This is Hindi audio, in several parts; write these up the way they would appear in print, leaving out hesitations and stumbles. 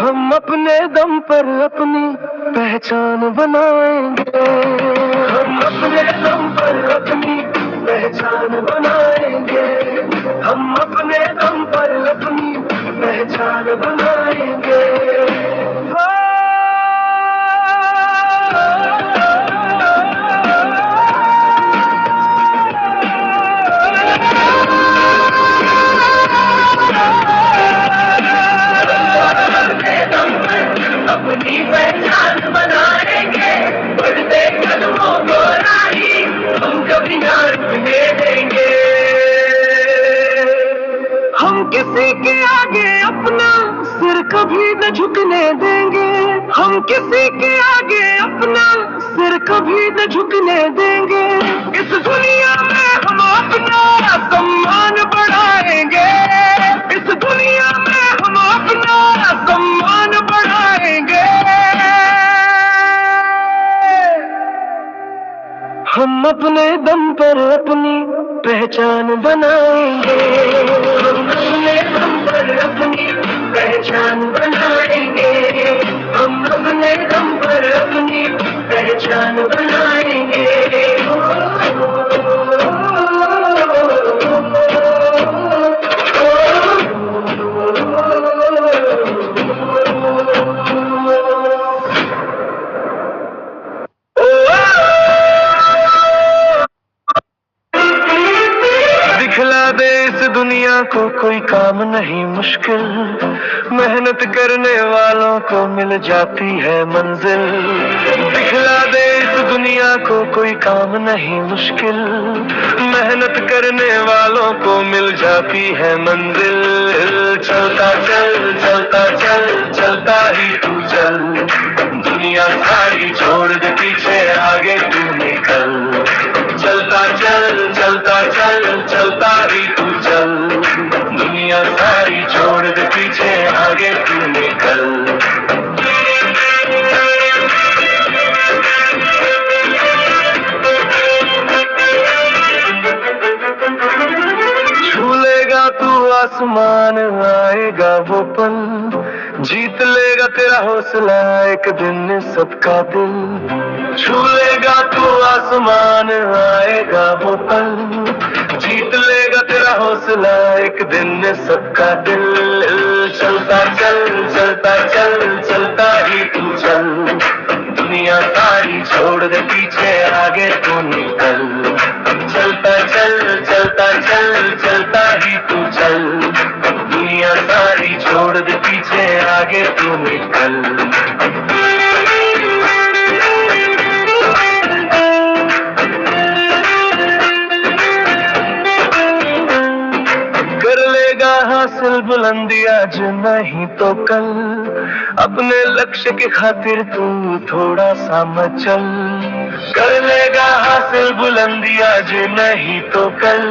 हम अपने दम पर अपनी पहचान बनाएंगे। हम अपने दम पर अपनी पहचान बनाएंगे। हम अपने दम पर अपनी पहचान बनाएंगे। अपनी पहचान बनाएंगे, बढ़ते कदमों को राही हम कभी ना रुकने देंगे। हम किसी के आगे अपना सिर कभी न झुकने देंगे। हम किसी के आगे अपना सिर कभी न झुकने देंगे। इस दुनिया में हम अपना सम्मान बढ़ाएंगे। इस दुनिया में हम अपना सम्मान बढ़ाएंगे। हम अपने दम पर अपनी पहचान बनाएंगे। हम अपने दम पर अपनी पहचान बनाएंगे। हम अपने दम पर अपनी पहचान बनाएंगे। दुनिया को कोई काम नहीं मुश्किल, मेहनत करने वालों को मिल जाती है मंजिल। दिखला दे इस दुनिया को कोई काम नहीं मुश्किल, मेहनत करने वालों को मिल जाती है मंजिल। चलता चल चलता चल चलता ही तू चल, दुनिया सारी छोड़ दे पीछे आगे तू निकल। चलता चल चलता चल चलता ही तू चल, दुनिया सारी छोड़ दे पीछे आगे तू निकल। छू लेगा तू आसमान आएगा वो पल, जीत लेगा तेरा हौसला एक दिन सबका दिल। छू लेगा तू आसमान आएगा वो पल, जीत लेगा तेरा हौसला एक दिन सबका दिल। चलता चल चलता चल चलता ही तू चल, दुनिया सारी छोड़ दे पीछे आगे तू निकल। चलता चल चलता चल चलता ही तू चल, दुनिया सारी छोड़ दे पीछे आगे तू निकल। हासिल बुलंदी आज नहीं तो कल, अपने लक्ष्य की खातिर तू थोड़ा सा मचल। कर लेगा हासिल बुलंदी आज नहीं तो कल,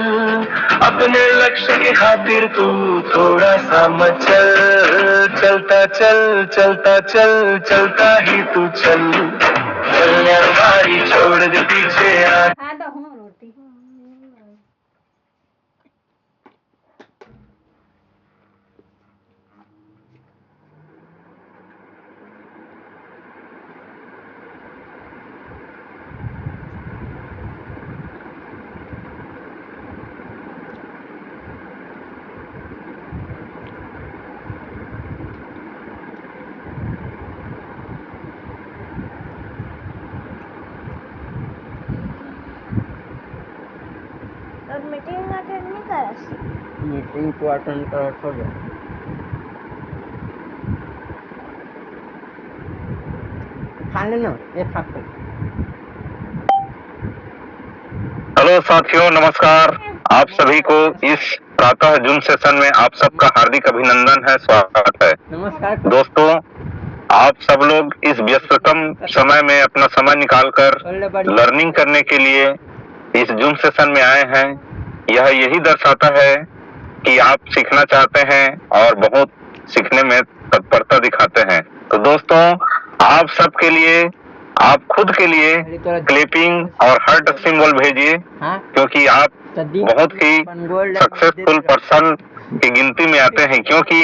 अपने लक्ष्य की खातिर तू थोड़ा सा मचल। चलता चल चलता चल चलता ही तू चल, चलने वाली छोड़ दे पीछे आ। मीटिंग अटेंड नहीं करस? मीटिंग को अटेंड करत हो जा। खा लेना एक हाथ। हेलो साथियों, नमस्कार। आप सभी को इस प्रातः जूम सेशन में आप सबका हार्दिक अभिनंदन है, स्वागत है। नमस्कार दोस्तों, आप सब लोग इस व्यस्ततम समय में अपना समय निकालकर लर्निंग करने के लिए इस जूम सेशन में आए हैं। यह यही दर्शाता है कि आप सीखना चाहते हैं और बहुत सीखने में तत्परता दिखाते हैं। तो दोस्तों, आप सबके लिए, आप खुद के लिए क्लिपिंग और हार्ट सिंबल भेजिए, क्योंकि आप बहुत ही सक्सेसफुल पर्सन की गिनती में आते हैं, क्योंकि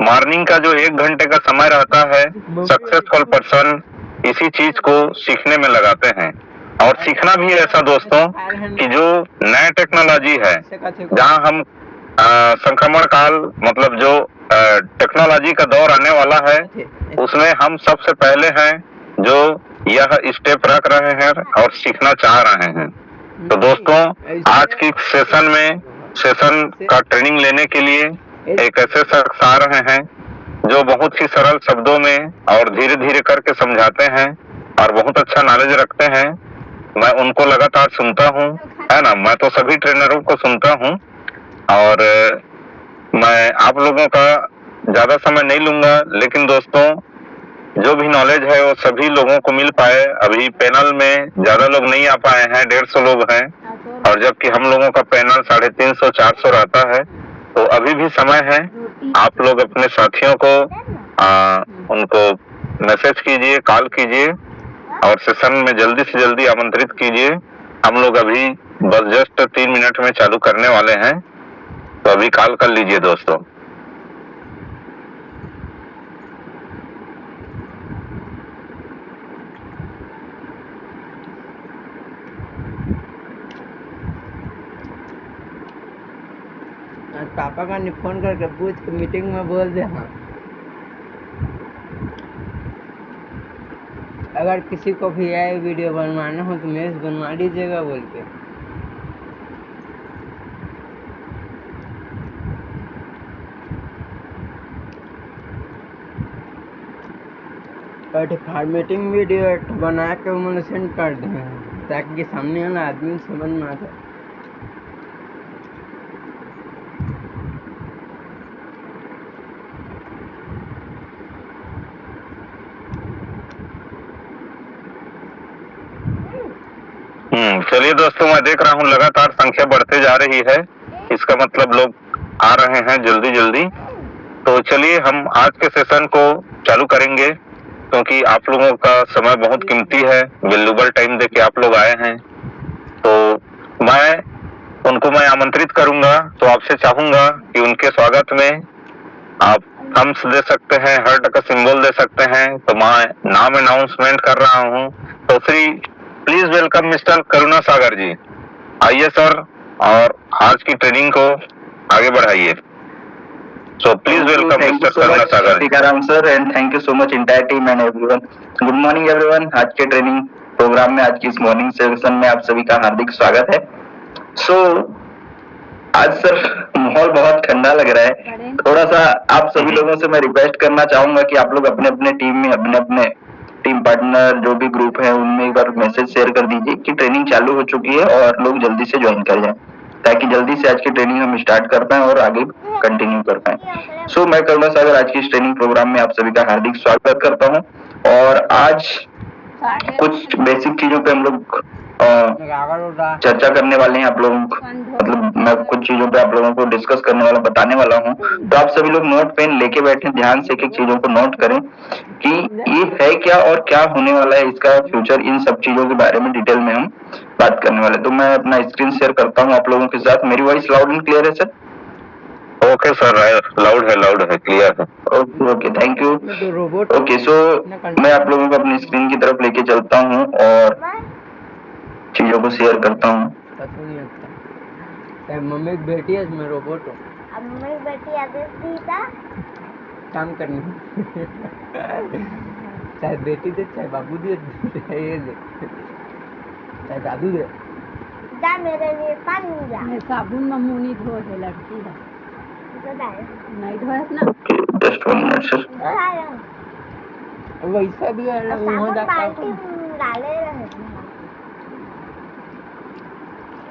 मॉर्निंग का जो 1 घंटे का समय रहता है, सक्सेसफुल पर्सन इसी चीज को सीखने में लगाते हैं। और सीखना भी ऐसा दोस्तों कि जो नया टेक्नोलॉजी है, जहां हम संक्रमण काल मतलब जो टेक्नोलॉजी का दौर आने वाला है, उसमें हम सबसे पहले हैं जो यह स्टेप रख रहे हैं और सीखना चाह रहे हैं। तो दोस्तों, आज की सेशन का ट्रेनिंग लेने के लिए एक ऐसे शख्स आ रहे हैं जो बहुत ही सरल शब्दों में और धीरे धीरे करके समझाते हैं और बहुत अच्छा नॉलेज रखते हैं। मैं उनको लगातार सुनता हूँ, है ना। मैं तो सभी ट्रेनरों को सुनता हूँ और मैं आप लोगों का ज्यादा समय नहीं लूंगा, लेकिन दोस्तों जो भी नॉलेज है वो सभी लोगों को मिल पाए। अभी पैनल में ज्यादा लोग नहीं आ पाए हैं, 150 लोग हैं, और जबकि हम लोगों का पैनल 350-400 रहता है। तो अभी भी समय है, आप लोग अपने साथियों को उनको मैसेज कीजिए, कॉल कीजिए और सेशन में जल्दी से जल्दी आमंत्रित कीजिए। हम लोग अभी बस जस्ट 3 मिनट में चालू करने वाले हैं, तो अभी कॉल कर लीजिए दोस्तों। पापा का फोन करके पूछ के मीटिंग में बोल दे। हाँ, अगर किसी को भी आए वीडियो बनवाना हो तो मेरे से बनवा लीजिएगा बोल के। और फॉर्मेटिंग वीडियो बना के उन्होंने सेंड कर दें ताकि सामने वाला आदमी समझ में आ जाए। चलिए दोस्तों, मैं देख रहा हूँ लगातार संख्या बढ़ते जा रही है, इसका मतलब लोग आ रहे हैं जल्दी जल्दी। तो चलिए हम आज के सेशन को चालू करेंगे, क्योंकि आप लोगों का समय बहुत कीमती है, वैल्यूएबल टाइम देके आप लोग आए हैं। तो मैं आमंत्रित करूंगा, तो आपसे चाहूंगा कि उनके स्वागत में आप थम्स दे सकते हैं, हार्ट का सिंबल दे सकते हैं। तो मैं नाम अनाउंसमेंट कर रहा हूँ, तो श्री प्लीज वेलकम मिस्टर करुणा सागर जी। आइए सर, और आज की ट्रेनिंग को आगे बढ़ाइए। So please welcome mister Karuna Sagar. Tikaram sir, and thank you so much entire team and everyone. Good morning everyone. आज के ट्रेनिंग प्रोग्राम में, आज की इस मॉर्निंग सेशन में आप सभी का हार्दिक स्वागत है। आज सर माहौल बहुत ठंडा लग रहा है, थोड़ा सा आप सभी लोगों से मैं रिक्वेस्ट करना चाहूंगा कि आप लोग अपने अपने टीम में अपने टीम पार्टनर जो भी ग्रुप है उनमें एक बार मैसेज शेयर कर दीजिए कि ट्रेनिंग चालू हो चुकी है और लोग जल्दी से ज्वाइन कर जाएं, ताकि जल्दी से आज की ट्रेनिंग हम स्टार्ट कर पाएं और आगे कंटिन्यू कर पाएं। मैं करुणा सागर आज की इस ट्रेनिंग प्रोग्राम में आप सभी का हार्दिक स्वागत करता हूं। और आज कुछ बेसिक चीजों पे हम लोग चर्चा करने वाले हैं। आप लोगों को मतलब मैं कुछ चीजों पे आप लोगों को डिस्कस करने वाला, बताने वाला हूँ। तो आप सभी लोग नोट पेन लेके बैठे, ध्यान से एक एक चीजों को नोट करें कि ये है क्या और क्या होने वाला है, इसका फ्यूचर, इन सब चीजों के बारे में डिटेल में हम बात करने वाले। तो मैं अपना स्क्रीन शेयर करता हूँ आप लोगों के साथ। मेरी वॉइस लाउड एंड क्लियर है सर? ओके सर, लाउड है, क्लियर है। Okay, thank you. ओके, मैं आप लोगों को अपनी स्क्रीन की तरफ लेके चलता हूँ और चीजों को शेयर करता हूँ। मम्मी की बेटी है, मैं रोबोट हूँ। मम्मी की बेटी आदेश दी था काम करने चाहे बेटी दे, चाहे बाबू दे, ये दे, चाहे दादू दे। जा मेरे लिए पानी ला। साबुन में मुंह नहीं धो है, लड़की है नहीं धोए ना। Just 1 minute sir. वैसा भी है बाल्टी डाले रहे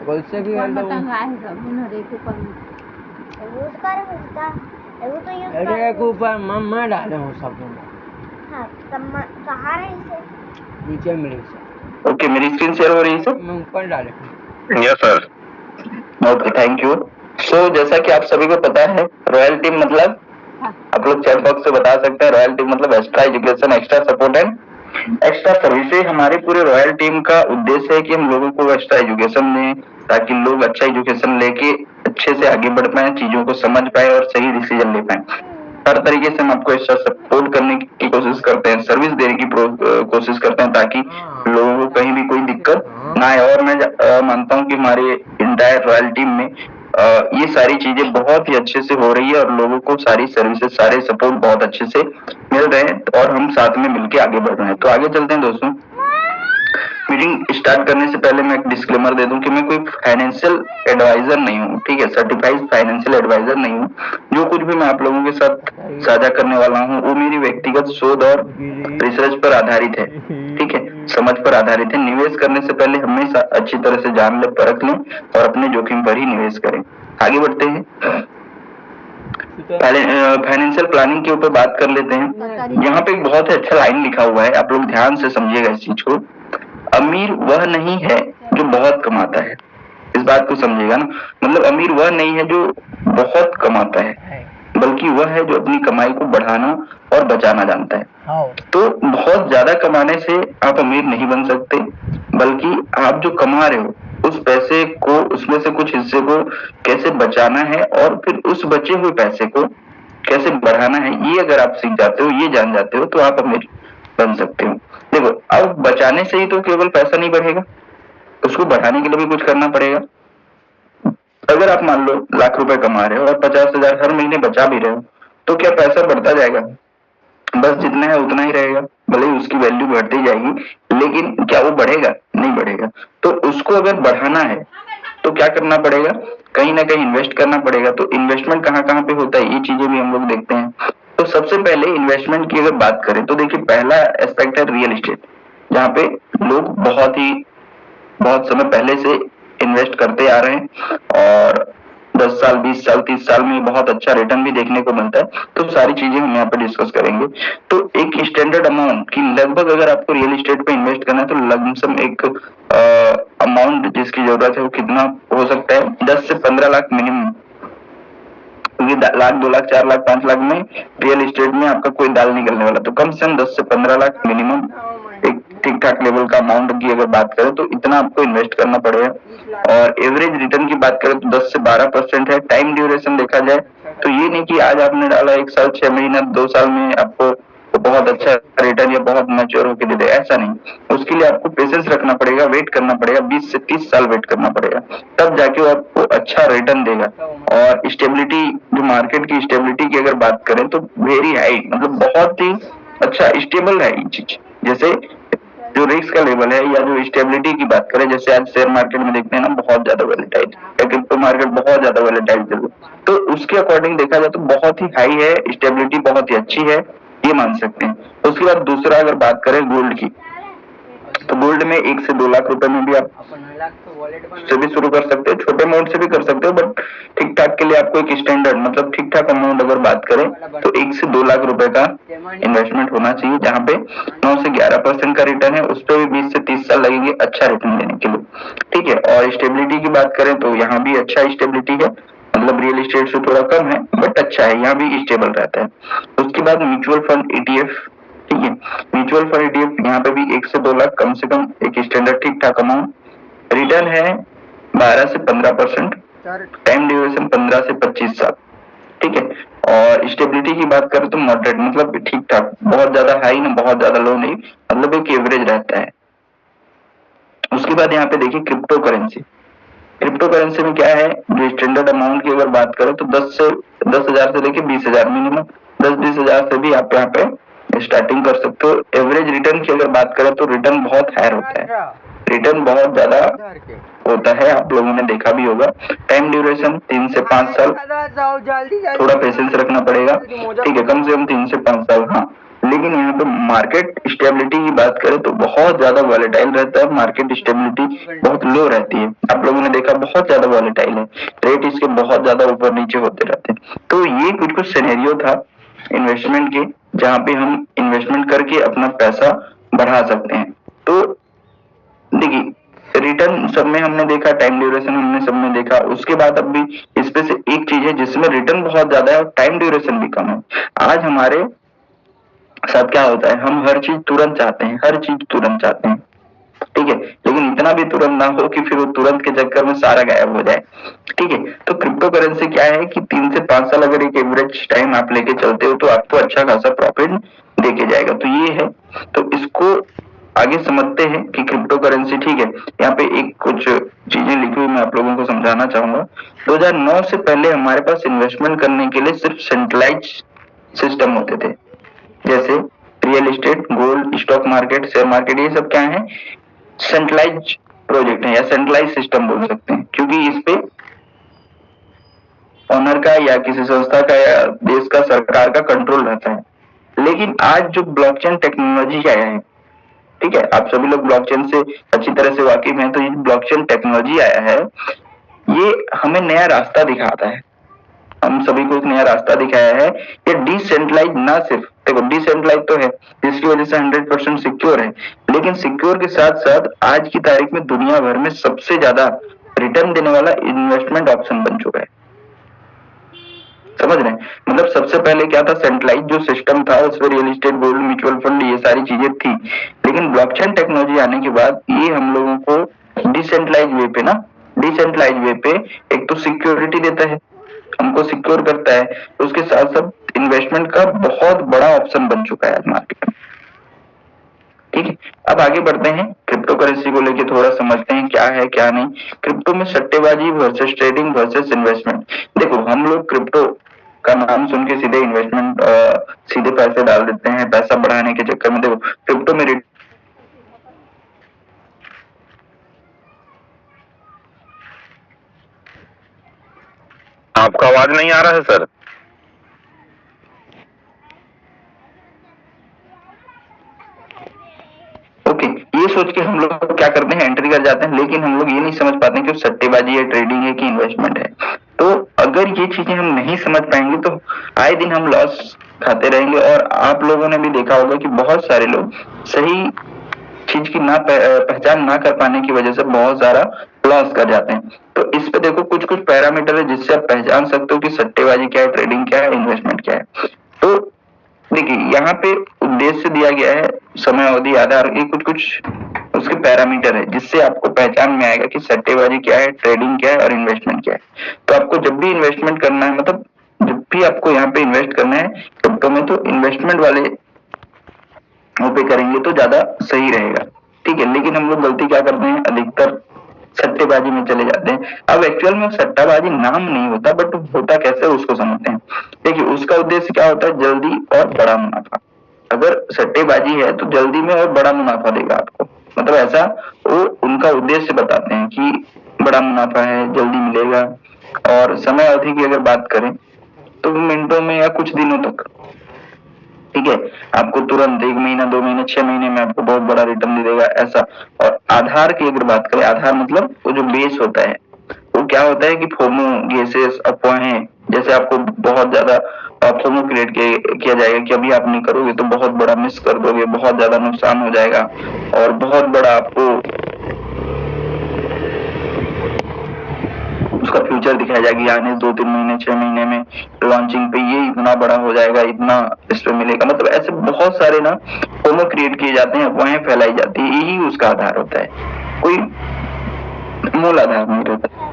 वैसे भी कौन बताऊंगा है साबुन और एक ऊपर यूज कर उसका तो यूज कर। अरे एक ऊपर मैं डाले हूँ साबुन। हाँ, कहाँ रही से? नीचे मिली से। ओके, मेरी स्क्रीन शेयर हो रही है सर? मैं ऊपर डाले हूँ। Yes sir. Okay, thank you. जैसा कि आप सभी को पता है, रॉयल टीम मतलब आप लोग चैट बॉक्स से बता सकते हैं। रॉयल टीम मतलब extra education, extra support and extra services. हमारी पूरे रॉयल टीम का उद्देश्य है कि हम लोगों को एक्स्ट्रा एजुकेशन दें, ताकि लोग अच्छा एजुकेशन लेके अच्छे से आगे बढ़ पाए, चीजों को समझ पाए और सही डिसीजन ले पाए। हर तरीके से हम आपको ऐसा सपोर्ट करने की कोशिश करते हैं, सर्विस देने की कोशिश करते हैं, ताकि लोगों को कहीं भी कोई दिक्कत ना आए। और मैं मानता हूँ कि हमारे इंटायर रॉयल टीम में ये सारी चीजें बहुत ही अच्छे से हो रही है और लोगों को सारी सर्विसेज, सारे सपोर्ट बहुत अच्छे से मिल रहे हैं और हम साथ में मिलकर आगे बढ़ रहे हैं। तो आगे चलते हैं दोस्तों। मीटिंग स्टार्ट करने से पहले मैं एक डिस्क्लेमर दे दूं कि मैं कोई फाइनेंशियल एडवाइजर नहीं हूँ, ठीक है, सर्टिफाइड फाइनेंशियल एडवाइजर नहीं हूँ। जो कुछ भी मैं आप लोगों के साथ साझा करने वाला हूँ वो मेरी व्यक्तिगत शोध और रिसर्च पर आधारित है, ठीक है, समझ पर आधारित है। निवेश करने से पहले हमेशा अच्छी तरह से जान ले, परख लें और अपने जोखिम पर ही निवेश करें। आगे बढ़ते हैं, फाइनेंशियल प्लानिंग के ऊपर बात कर लेते हैं। यहाँ पे एक बहुत ही अच्छा लाइन लिखा हुआ है, आप लोग ध्यान से समझिएगा इस चीज को। अमीर वह नहीं है जो बहुत कमाता है, इस बात को समझिएगा ना। मतलब अमीर वह नहीं है जो बहुत कमाता है, बल्कि वह है जो अपनी कमाई को बढ़ाना और बचाना जानता है। तो बहुत ज्यादा कमाने से आप अमीर नहीं बन सकते, बल्कि आप जो कमा रहे हो उस पैसे को, उसमें से कुछ हिस्से को कैसे बचाना है और फिर उस बचे हुए पैसे को कैसे बढ़ाना है, ये अगर आप सीख जाते हो, ये जान जाते हो, तो आप अमीर बन सकते हो। देखो, अब बचाने से ही तो केवल पैसा नहीं बढ़ेगा, उसको बढ़ाने के लिए भी कुछ करना पड़ेगा। अगर आप मान लो लाख रुपए कमा रहे हो और 50,000 हर महीने बचा भी रहे हो, तो क्या पैसा बढ़ता जाएगा? बस जितना है उतना ही रहेगा, भले ही उसकी वैल्यू बढ़ती जाएगी, लेकिन क्या वो बढ़ेगा? नहीं बढ़ेगा। तो उसको अगर बढ़ाना है तो क्या करना पड़ेगा? कहीं ना कहीं इन्वेस्ट करना पड़ेगा। तो इन्वेस्टमेंट कहाँ कहाँ पे होता है, ये चीजें भी हम लोग देखते हैं। तो सबसे पहले इन्वेस्टमेंट की अगर बात करें तो देखिए, पहला एस्पेक्ट है रियल एस्टेट, जहाँ पे लोग बहुत समय पहले से इन्वेस्ट करते आ रहे हैं और 10 साल, 20 साल, 30 साल में बहुत अच्छा रिटर्न भी देखने को मिलता है। तो सारी चीजें हम यहाँ पे डिस्कस करेंगे। तो एक स्टैंडर्ड अमाउंट की लगभग अगर आपको रियल एस्टेट पे इन्वेस्ट करना है तो लमसम एक अमाउंट जिसकी जरूरत है वो कितना हो सकता है? 10 से 15 लाख मिनिमम। लाख, 2 लाख, 4 लाख, 5 लाख में रियल एस्टेट में आपका कोई दाल निकलने वाला। तो कम से कम 10 से 15 लाख मिनिमम एक ठीक ठाक लेवल का अमाउंट की अगर बात करें तो इतना आपको इन्वेस्ट करना पड़ेगा। और एवरेज रिटर्न की बात करें तो 10 से 12% है। टाइम ड्यूरेशन देखा जाए तो ये नहीं कि आज आपने डाला 1 साल, 6 महीना, 2 साल में आपको तो बहुत अच्छा रिटर्न या बहुत मैच्योर होकर दे दे, ऐसा नहीं। उसके लिए आपको पेशेंस रखना पड़ेगा, वेट करना पड़ेगा, 20 से 30 साल वेट करना पड़ेगा, तब जाके वो आपको अच्छा रिटर्न देगा। और स्टेबिलिटी, जो मार्केट की स्टेबिलिटी की अगर बात करें तो वेरी हाई, मतलब बहुत ही अच्छा स्टेबल है ये चीज। जैसे जो रिस्क का लेवल है या जो स्टेबिलिटी की बात करें, जैसे आज शेयर मार्केट में देखते हैं ना, बहुत ज्यादा वोलेटाइल या क्रिप्टो मार्केट बहुत ज्यादा वोलेटाइल चल रहा है, तो उसके अकॉर्डिंग देखा जाए तो बहुत ही हाई है, स्टेबिलिटी बहुत ही अच्छी है, ये मान सकते हैं। उसके बाद दूसरा अगर बात करें गोल्ड की, तो गोल्ड में 1 से 2 लाख रुपए में भी आप से भी शुरू कर सकते हो, छोटे अमाउंट से भी कर सकते हो, बट ठीक ठाक के लिए आपको एक स्टैंडर्ड, मतलब ठीक ठाक अमाउंट अगर बात करें तो 1 से 2 लाख रुपए का इन्वेस्टमेंट होना चाहिए, जहाँ पे 9 से 11% का रिटर्न है। उस पर भी 20 से 30 साल लगेंगे अच्छा रिटर्न देने के लिए, ठीक है। और स्टेबिलिटी की बात करें तो यहाँ भी अच्छा स्टेबिलिटी है, मतलब रियल एस्टेट से थोड़ा कम है बट अच्छा है, यहाँ भी स्टेबल रहता है। उसके बाद म्यूचुअल फंड ETF, ठीक है, म्यूचुअल फंड ETF यहाँ पे भी 1 से 2 लाख कम से कम एक स्टैंडर्ड ठीक ठाक अमाउंट, रिटर्न है 12 से 15%, टाइम ड्यूरेशन 15 से 25 साल, ठीक है। और स्टेबिलिटी की बात करें तो मॉडरेट, मतलब ठीक ठाक, बहुत ज्यादा हाई ना बहुत ज्यादा लो नहीं, मतलब एक एवरेज रहता है। उसके बाद यहाँ पे देखिए क्रिप्टो करेंसी, क्रिप्टो करेंसी में क्या है, जो स्टैंडर्ड अमाउंट की अगर बात करें तो 10,000 से लेके 20,000 मिनिमम, 10-20 हजार से भी आप यहाँ पे स्टार्टिंग कर सकते हो। एवरेज रिटर्न की अगर बात करें तो रिटर्न बहुत हायर होता है, रिटर्न बहुत ज्यादा होता है, आप लोगों ने देखा भी होगा। टाइम ड्यूरेशन 3 से 5 साल, थोड़ा पेशेंस रखना पड़ेगा, ठीक है, कम से कम 3 से 5 साल, हाँ। लेकिन यहाँ पे मार्केट स्टेबिलिटी की बात करें तो बहुत ज्यादा वॉलेटाइल रहता है, मार्केट स्टेबिलिटी बहुत लो रहती है, आप लोगों ने देखा बहुत ज्यादा वॉलेटाइल है, रेट इसके बहुत ज्यादा ऊपर नीचे होते रहते हैं। तो ये कुछ सिनेरियो था इन्वेस्टमेंट के, जहाँ पे हम इन्वेस्टमेंट करके अपना पैसा बढ़ा सकते हैं। तो देखिए, रिटर्न सब में हमने देखा, टाइम ड्यूरेशन हमने सब में देखा। उसके बाद अब भी इसमें से एक चीज है जिसमें रिटर्न बहुत ज्यादा है और टाइम ड्यूरेशन भी कम है। आज हमारे साथ क्या होता है, हम हर चीज तुरंत चाहते हैं, हर चीज तुरंत चाहते हैं। ठीक है, लेकिन इतना भी तुरंत ना हो कि फिर वो तुरंत के चक्कर में सारा गायब हो जाए। ठीक है, तो क्रिप्टो करेंसी क्या है कि 3 से 5 साल अगर एक एवरेज टाइम आप लेके चलते हो तो आपको अच्छा खासा प्रॉफिट देके जाएगा। तो ये है, तो इसको आगे समझते हैं कि क्रिप्टो करेंसी। ठीक है, यहाँ पे एक कुछ चीजें लिखी हुई मैं आप लोगों को समझाना चाहूंगा। 2009 से पहले हमारे पास इन्वेस्टमेंट करने के लिए सिर्फ सेंट्रलाइज सिस्टम होते थे, जैसे real estate, gold, stock market, share market, ये सब क्या है, सेंट्रलाइज प्रोजेक्ट है या सेंट्रलाइज सिस्टम बोल सकते हैं, क्योंकि इस पे ऑनर का या किसी संस्था का या देश का, सरकार का कंट्रोल रहता है। लेकिन आज जो ब्लॉकचेन टेक्नोलॉजी आया है, ठीक है, आप सभी लोग ब्लॉकचेन से अच्छी तरह से वाकिफ हैं, तो ये ब्लॉकचेन टेक्नोलॉजी आया है, ये हमें नया रास्ता दिखाता है, हम सभी को एक नया रास्ता दिखाया है। ये डिसेंट्रलाइज, ना सिर्फ देखो डिसेंट्रलाइज तो है जिसकी वजह से 100% सिक्योर है, लेकिन सिक्योर के साथ साथ आज की तारीख में दुनिया भर में सबसे ज्यादा रिटर्न देने वाला इन्वेस्टमेंट ऑप्शन बन चुका है। समझ रहे हैं, मतलब सबसे पहले क्या था, सेंट्रलाइज जो सिस्टम था उसमें real estate, gold, mutual fund, ये सारी चीजें थी, लेकिन ब्लॉकचेन टेक्नोलॉजी आने के बाद ये हम लोगों को डिसेंट्रलाइज वे पे ना, डिसेंट्रलाइज वे पे एक तो सिक्योरिटी देता है, हमको सिक्योर करता है, तो उसके साथ साथ इन्वेस्टमेंट का बहुत बड़ा ऑप्शन बन चुका है आज मार्केट में। ठीक है, अब आगे बढ़ते हैं, क्रिप्टो करेंसी को लेके थोड़ा समझते हैं क्या है क्या नहीं। क्रिप्टो में सट्टेबाजी वर्सेस ट्रेडिंग वर्सेस इन्वेस्टमेंट। देखो हम लोग क्रिप्टो का नाम सुन के सीधे इन्वेस्टमेंट, सीधे पैसे डाल देते हैं पैसा बढ़ाने के चक्कर में। देखो क्रिप्टो में आपका आवाज नहीं आ रहा है सर। ओके, ये सोच के हम लोग क्या करते हैं, एंट्री कर जाते हैं, लेकिन हम लोग ये नहीं समझ पाते कि सट्टेबाजी है, ट्रेडिंग है कि इन्वेस्टमेंट है। तो अगर ये चीजें हम नहीं समझ पाएंगे तो आए दिन हम लॉस खाते रहेंगे। और आप लोगों ने भी देखा होगा कि बहुत सारे लोग सही चीज की ना पहचान ना कर पाने की वजह से बहुत सारा लॉस कर जाते हैं। तो इस पे देखो कुछ कुछ पैरामीटर है जिससे आप पहचान सकते हो कि सट्टेबाजी क्या है, ट्रेडिंग क्या है, इन्वेस्टमेंट क्या है। तो देखिए यहाँ पे उद्देश्य दिया गया है, समय अवधि, आधार, ये कुछ कुछ उसके पैरामीटर है जिससे आपको पहचान में आएगा कि सट्टेबाजी क्या है, ट्रेडिंग क्या है और इन्वेस्टमेंट क्या है। तो आपको जब भी इन्वेस्टमेंट करना है, मतलब जब भी आपको यहाँ पे इन्वेस्ट करना है क्रिप्टो में, तो इन्वेस्टमेंट वाले पे करेंगे तो ज्यादा सही रहेगा। ठीक है, लेकिन हम लोग गलती क्या करते हैं, अधिकतर सट्टेबाजी में चले जाते हैं। अब एक्चुअल में सट्टाबाजी नाम नहीं होता, बट होता कैसे उसको समझते हैं। देखिए उसका उद्देश्य क्या होता है, जल्दी और बड़ा मुनाफा। अगर सट्टेबाजी है तो जल्दी में और बड़ा मुनाफा देगा आपको, मतलब ऐसा वो उनका उद्देश्य बताते हैं कि बड़ा मुनाफा है, जल्दी मिलेगा। और समय अवधि की अगर बात करें तो मिनटों में या कुछ दिनों तक, ठीक है, आपको तुरंत 1 महीना 2 महीने 6 महीने में आपको बहुत बड़ा रिटर्न दे देगा ऐसा। और आधार की अगर बात करें, आधार मतलब वो जो बेस होता है, वो क्या होता है कि फोमो, गेसेस, अफवाहें, जैसे आपको बहुत ज्यादा फोमो क्रिएट किया जाएगा कि अभी आप नहीं करोगे तो बहुत बड़ा मिस कर दोगे, बहुत ज्यादा नुकसान हो जाएगा और बहुत बड़ा आपको उसका फ्यूचर दिखाया जाएगा, आने 2-3 महीने 6 महीने में लॉन्चिंग पे ये इतना बड़ा हो जाएगा, इतना इस पे मिलेगा। मतलब ऐसे बहुत सारे ना फोमो क्रिएट किए जाते हैं, अफवाहें फैलाई जाती है, यही उसका आधार होता है, कोई मूल आधार नहीं रहता।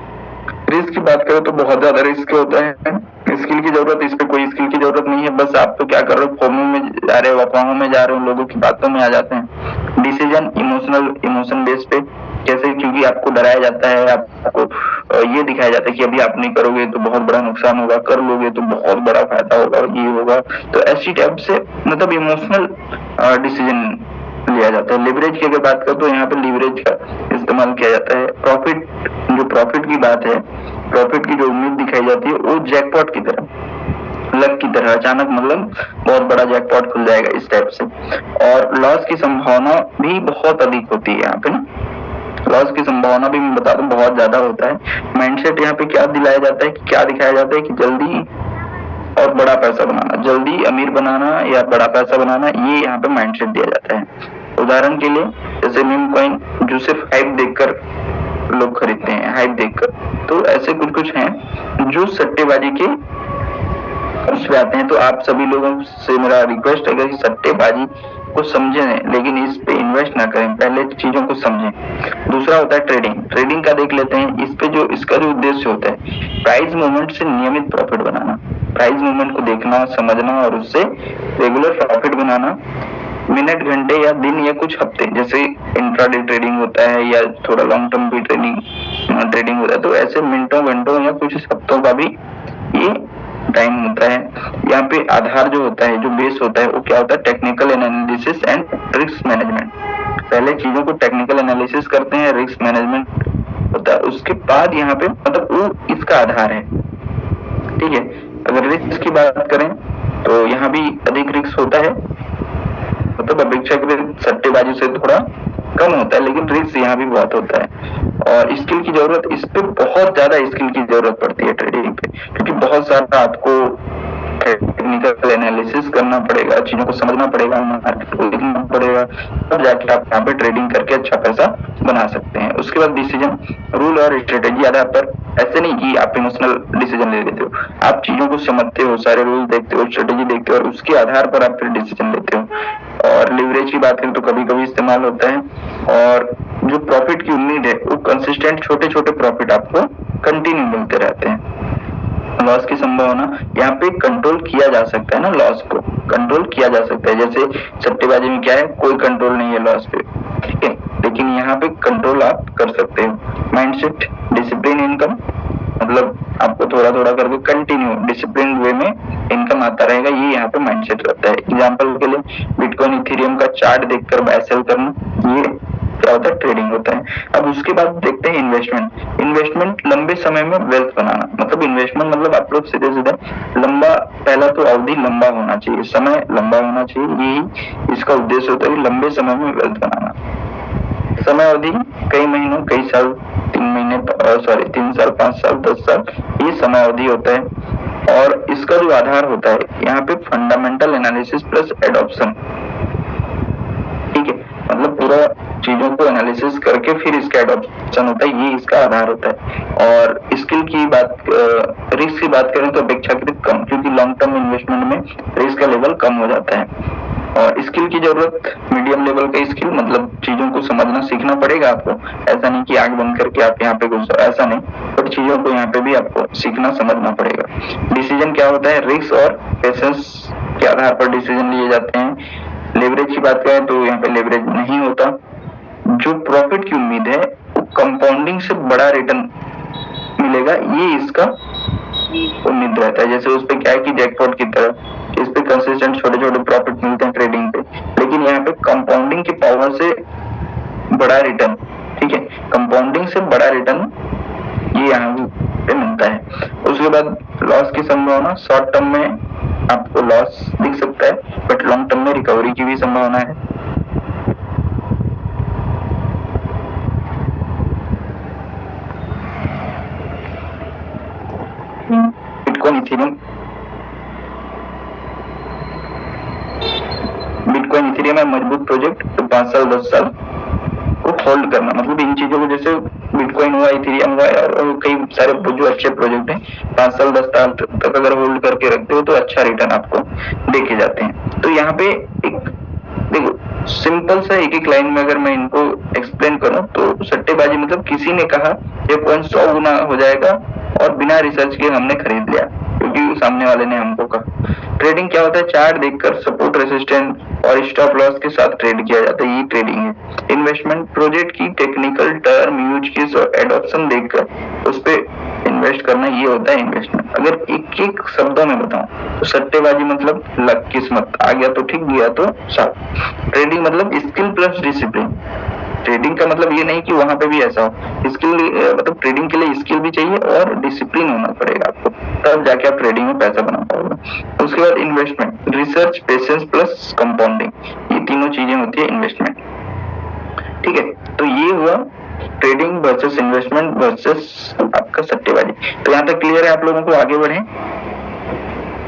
रिस्क की बात करें तो बहुत ज्यादा रिस्क होता है, स्किल की जरूरत, इस पे कोई स्किल की जरूरत नहीं है, बस आप तो क्या कर रहे हो, फोमो में जा रहे हो, अफवाहों में जा रहे हो, लोगों की बातों में आ जाते हैं। डिसीजन इमोशन बेस पे, कैसे, क्योंकि आपको डराया जाता है, आपको ये दिखाया जाता है कि अभी आप नहीं करोगे तो बहुत बड़ा नुकसान होगा, कर लोगे तो बहुत बड़ा फायदा होगा, ये होगा। तो ऐसी टाइप से मतलब इमोशनल डिसीजन लिया जाता है। लिवरेज की अगर बात करें तो यहाँ पे लिवरेज का इस्तेमाल किया जाता है। प्रॉफिट की बात है, प्रॉफिट की जो उम्मीद दिखाई जाती है वो जैकपॉट की तरह, लक की तरह, अचानक मतलब बहुत बड़ा जैकपॉट खुल जाएगा इस टाइप से। और लॉस की संभावना भी बहुत अधिक होती है यहाँ पे ना, लॉस की संभावना भी मैं बता दूं बहुत ज्यादा होता है। माइंडसेट यहाँ पे क्या दिलाया जाता है, कि क्या दिखाया जाता है कि जल्दी और बड़ा पैसा बनाना, जल्दी अमीर बनाना या बड़ा पैसा बनाना, ये यहाँ पे माइंडसेट दिया जाता है। उदाहरण के लिए जैसे मीम कॉइन जो सिर्फ हाइप देखकर लोग खरीदते हैं, हाइप देखकर, तो ऐसे कुछ कुछ हैं जो सट्टेबाजी के उसमें आते हैं। तो आप सभी लोगों से मेरा रिक्वेस्ट है कि सट्टेबाजी को समझें लेकिन इस पे इन्वेस्ट ना करें, पहले चीजों को समझें। दूसरा होता है ट्रेडिंग। ट्रेडिंग का देख लेते हैं। इस पे जो इसका जो उद्देश्य होता है प्राइस मूवमेंट से नियमित प्रॉफिट बनाना, प्राइस मूवमेंट को देखना, समझना और उससे रेगुलर प्रॉफिट बनाना। मिनट, घंटे या दिन या कुछ हफ्ते, जैसे इंट्राडे ट्रेडिंग होता है या थोड़ा लॉन्ग टर्म भी ट्रेडिंग होता है, तो ऐसे मिनटों, घंटों या कुछ हफ्तों का भी ये टाइम होता है। यहाँ पे आधार जो होता है, जो बेस होता है, वो क्या होता है? Technical analysis and risk management. पहले चीजों को टेक्निकल एनालिसिस करते हैं, रिस्क मैनेजमेंट होता है, उसके बाद यहाँ पे मतलब वो इसका आधार है। ठीक है, अगर रिस्क की बात करें तो यहाँ भी अधिक रिस्क होता है, मतलब अपेक्षाकृत सट्टेबाजी से थोड़ा कम होता है, लेकिन रिस्क यहाँ भी बहुत होता है। और स्किल की जरूरत, इस पे बहुत ज्यादा स्किल की जरूरत पड़ती है ट्रेडिंग पे, क्योंकि बहुत सारा आपको टेक्निकल एनालिसिस करना पड़ेगा, चीजों को समझना पड़ेगा, मार्केट को देखना पड़ेगा, तब जाके आप यहाँ पे ट्रेडिंग करके अच्छा पैसा बना सकते हैं। उसके बाद डिसीजन, रूल और स्ट्रेटेजी आधार पर, ऐसे नहीं कि आप इमोशनल डिसीजन ले लेते हो, आप चीजों को समझते हो, सारे रूल देखते हो, स्ट्रेटेजी देखते हो और उसके आधार पर आप फिर डिसीजन लेते हो। और लिवरेज की बात करें तो कभी कभी इस्तेमाल होता है। और जो प्रॉफिट की उम्मीद है वो कंसिस्टेंट छोटे छोटे प्रॉफिट आपको कंटिन्यू मिलते रहते हैं। लॉस की संभावना यहाँ पे कंट्रोल किया जा सकता है ना, लॉस को कंट्रोल किया जा सकता है। जैसे सट्टेबाजी में क्या है, कोई कंट्रोल नहीं है लॉस पे, ठीक है, लेकिन यहाँ पे कंट्रोल आप कर सकते हो। माइंडसेट, डिसिप्लिन, इनकम, मतलब आपको थोड़ा थोड़ा करके कंटिन्यू डिसिप्लिन वे में इनकम आता रहेगा, ये यहाँ पे माइंडसेट रहता है। एग्जांपल के लिए बिटकॉइन, इथेरियम का चार्ट देखकर बाय सेल करना, ये क्या होता है? ट्रेडिंग होता है। अब उसके बाद देखते हैं इन्वेस्टमेंट। इन्वेस्टमेंट लंबे समय में वेल्थ बनाना, मतलब इन्वेस्टमेंट मतलब आप लोग सीधे सीधे लंबा, पहला तो अवधि लंबा होना चाहिए, समय लंबा होना चाहिए, यही इसका उद्देश्य होता है, लंबे समय में वेल्थ बनाना। समय अवधि कई महीनों, कई साल, 3 महीने, 3 साल, 5 साल, 10 साल, ये समय अवधि होता है। और इसका जो आधार होता है यहाँ पे फंडामेंटल एनालिसिस प्लस एडॉप्शन, ठीक है, मतलब पूरा चीजों को एनालिसिस करके फिर इसका एडॉप्शन होता है, ये इसका आधार होता है। और स्किल की बात, रिस्क की बात करें तो अपेक्षाकृत कम, क्योंकि लॉन्ग टर्म इन्वेस्टमेंट में रिस्क का लेवल कम हो जाता है। और स्किल की जरूरत, मीडियम लेवल का स्किल, मतलब चीजों को समझना सीखना पड़ेगा आपको, ऐसा नहीं कि आंख बंद करके आप यहाँ पे घुस, ऐसा नहीं, बट चीजों को यहाँ पे भी आपको सीखना समझना पड़ेगा। डिसीजन क्या होता है? रिस्क और पेशेंस के आधार पर डिसीजन लिए जाते हैं। लेवरेज की बात करें तो यहाँ पे लेवरेज नहीं होता। जो प्रॉफिट की उम्मीद है वो कंपाउंडिंग से बड़ा रिटर्न मिलेगा, ये इसका उम्मीद रहता है। जैसे उस पे क्या है कि जैकपॉट की तरह, इस पे कंसिस्टेंट छोटे छोटे प्रॉफिट मिलते हैं ट्रेडिंग पे, लेकिन यहाँ पे कंपाउंडिंग की पावर से बड़ा रिटर्न, ठीक है, कंपाउंडिंग से बड़ा रिटर्न ये यहाँ पे मिलता है। उसके बाद लॉस की संभावना, शॉर्ट टर्म में आपको लॉस दिख सकता है, बट लॉन्ग टर्म में रिकवरी की भी संभावना है। बिटकॉइन, इथेरियम है मजबूत प्रोजेक्ट, तो 5 साल 10 साल को होल्ड करना, मतलब इन चीजों को, जैसे बिटकॉइन हुआ, इथेरियम हुआ और कई सारे जो अच्छे प्रोजेक्ट हैं, 5 साल 10 साल तक अगर होल्ड करके रखते हो तो अच्छा रिटर्न आपको देखे जाते हैं। तो यहाँ पे एक देखो सिंपल सा एक लाइन में अगर मैं इनको एक्सप्लेन करूं तो सट्टेबाजी मतलब किसी ने कहा ये कॉइन 100 गुना हो जाएगा और बिना रिसर्च के हमने खरीद लिया क्योंकि सामने वाले ने हमको कहा। ट्रेडिंग क्या होता है? चार्ट देखकर सपोर्ट, रेजिस्टेंस और स्टॉप लॉस के साथ ट्रेड किया जाता है, ये ट्रेडिंग है। इन्वेस्टमेंट प्रोजेक्ट की टेक्निकल टर्म, यूज केस और एडॉप्शन देखकर उस पे इन्वेस्ट करना, ये होता है इन्वेस्टमेंट। अगर एक एक शब्दों में बताऊं तो सट्टेबाजी मतलब लक, किस्मत, आ गया तो ठीक, गया तो साफ। ट्रेडिंग मतलब स्किल प्लस डिसिप्लिन। ट्रेडिंग का मतलब ये नहीं कि वहां पे भी ऐसा हो, स्किल मतलब ट्रेडिंग के लिए स्किल भी चाहिए और डिसिप्लिन होना पड़ेगा आपको, तब जाके आप ट्रेडिंग में पैसा बना पाओगे। उसके बाद investment, research, patience plus compounding, ये तीनों चीजें होती है इन्वेस्टमेंट, ठीक है। तो ये हुआ ट्रेडिंग वर्सेस इन्वेस्टमेंट वर्सेस आपका सट्टेबाजी। तो यहाँ तक क्लियर है आप लोगों को? आगे बढ़े,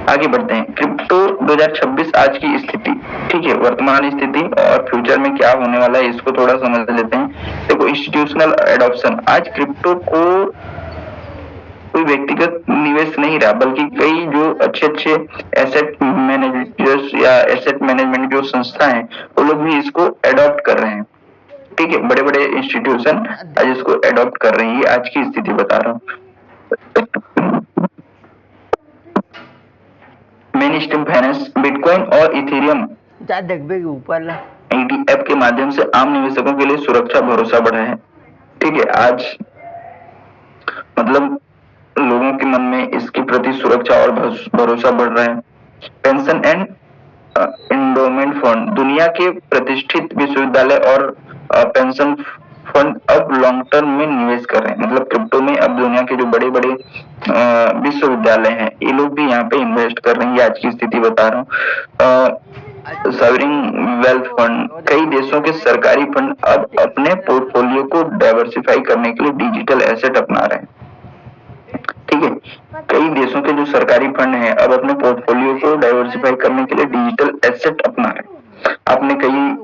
आगे बढ़ते हैं। क्रिप्टो 2026 आज की स्थिति, ठीक है, वर्तमान स्थिति और फ्यूचर में क्या होने वाला है इसको थोड़ा समझ लेते हैं। देखो इंस्टीट्यूशनल एडॉप्शन, आज क्रिप्टो को कोई व्यक्तिगत निवेश नहीं रहा, बल्कि कई जो अच्छे एसेट मैनेजर्स या एसेट मैनेजमेंट जो संस्था है वो लोग भी इसको अडॉप्ट कर रहे हैं। ठीक है, बड़े बड़े इंस्टीट्यूशन आज इसको अडॉप्ट कर रहे हैं, ये आज की स्थिति बता रहा हूँ। मेन स्ट्रीम फाइनेंस, बिटकॉइन और इथेरियम ऊपर ETF के माध्यम से आम निवेशकों के लिए सुरक्षा भरोसा बढ़ा है। ठीक है, आज मतलब लोगों के मन में इसके प्रति सुरक्षा और भरोसा बढ़ रहा है। पेंशन एंड एंडोमेंट फंड, दुनिया के प्रतिष्ठित विश्वविद्यालय और पेंशन फंड अब लॉन्ग टर्म में निवेश कर रहे हैं। मतलब क्रिप्टो में अब दुनिया के जो बड़े बड़े विश्वविद्यालय हैं ये लोग भी यहाँ पे इन्वेस्ट कर रहे हैं, ये आज की स्थिति बता रहा हूँ। सॉवरिन वेल्थ फंड, कई देशों के सरकारी फंड अब अपने पोर्टफोलियो को डाइवर्सिफाई करने के लिए डिजिटल एसेट अपना रहे हैं। ठीक है, कई देशों के जो सरकारी फंड हैं अब अपने पोर्टफोलियो को डाइवर्सिफाई करने के लिए डिजिटल एसेट अपना रहे हैं। आपने कई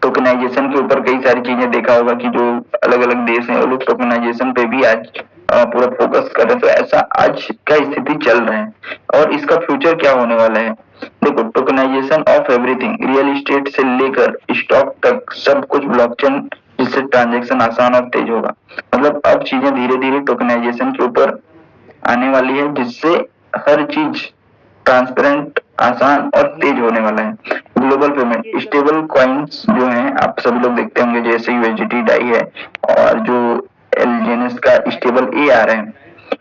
टोकनाइजेशन के ऊपर कई सारी चीजें देखा होगा कि जो अलग अलग देश हैं वो लोग टोकनाइजेशन पे भी आज पूरा फोकस कर रहे हैं। तो ऐसा आज का स्थिति चल रहा है और इसका फ्यूचर क्या होने वाला है। देखो, tokenisation of everything, real estate से लेकर स्टॉक तक सब कुछ ब्लॉकचेन, जिससे ट्रांजैक्शन आसान और तेज होगा। मतलब अब चीजें धीरे धीरे टोकनाइजेशन के ऊपर आने वाली है, जिससे हर चीज ट्रांसपेरेंट, आसान और तेज होने वाला है। ग्लोबल पेमेंट, स्टेबल कॉइन्स जो हैं आप सभी लोग देखते होंगे, जैसे USDT डाई है और जो एलजीएनएस का स्टेबल ए आ रहे हैं।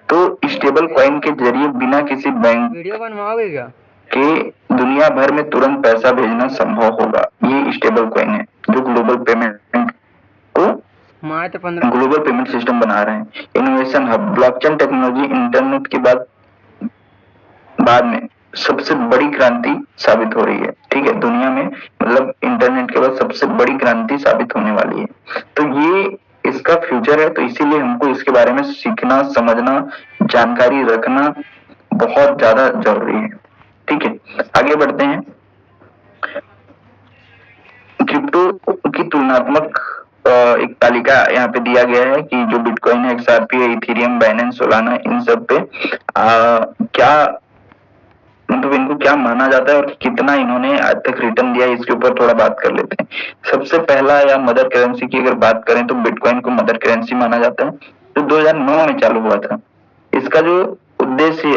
तो स्टेबल कॉइन के जरिए बिना किसी बैंक वीडियो बनवाओगे क्या के दुनिया भर में तुरंत पैसा भेजना संभव होगा। ये स्टेबल कॉइन है जो ग्लोबल पेमेंट को ग्लोबल पेमेंट सिस्टम बना रहे हैं। Innovation hub, blockchain technology internet के बाद में सबसे बड़ी क्रांति साबित हो रही है। ठीक है, दुनिया में मतलब इंटरनेट के बाद सबसे बड़ी क्रांति साबित होने वाली है। तो ये इसका फ्यूचर है, तो इसीलिए हमको इसके बारे में सीखना, समझना, जानकारी रखना बहुत ज्यादा जरूरी है। ठीक है, आगे बढ़ते हैं। क्रिप्टो की तुलनात्मक एक तालिका यहाँ पे दिया गया है कि जो बिटकॉइन है, XRP है, इथेरियम, बाइनेंस, सोलाना, इन सब पे क्या मतलब इनको क्या माना जाता है और कितना इन्होंने आज तक रिटर्न दिया है, इसके ऊपर थोड़ा बात कर लेते हैं। सबसे पहला या मदर करेंसी की अगर बात करें तो बिटकॉइन को मदर करेंसी माना जाता है, जो 2009 में चालू हुआ था। इसका जो उद्देश्य,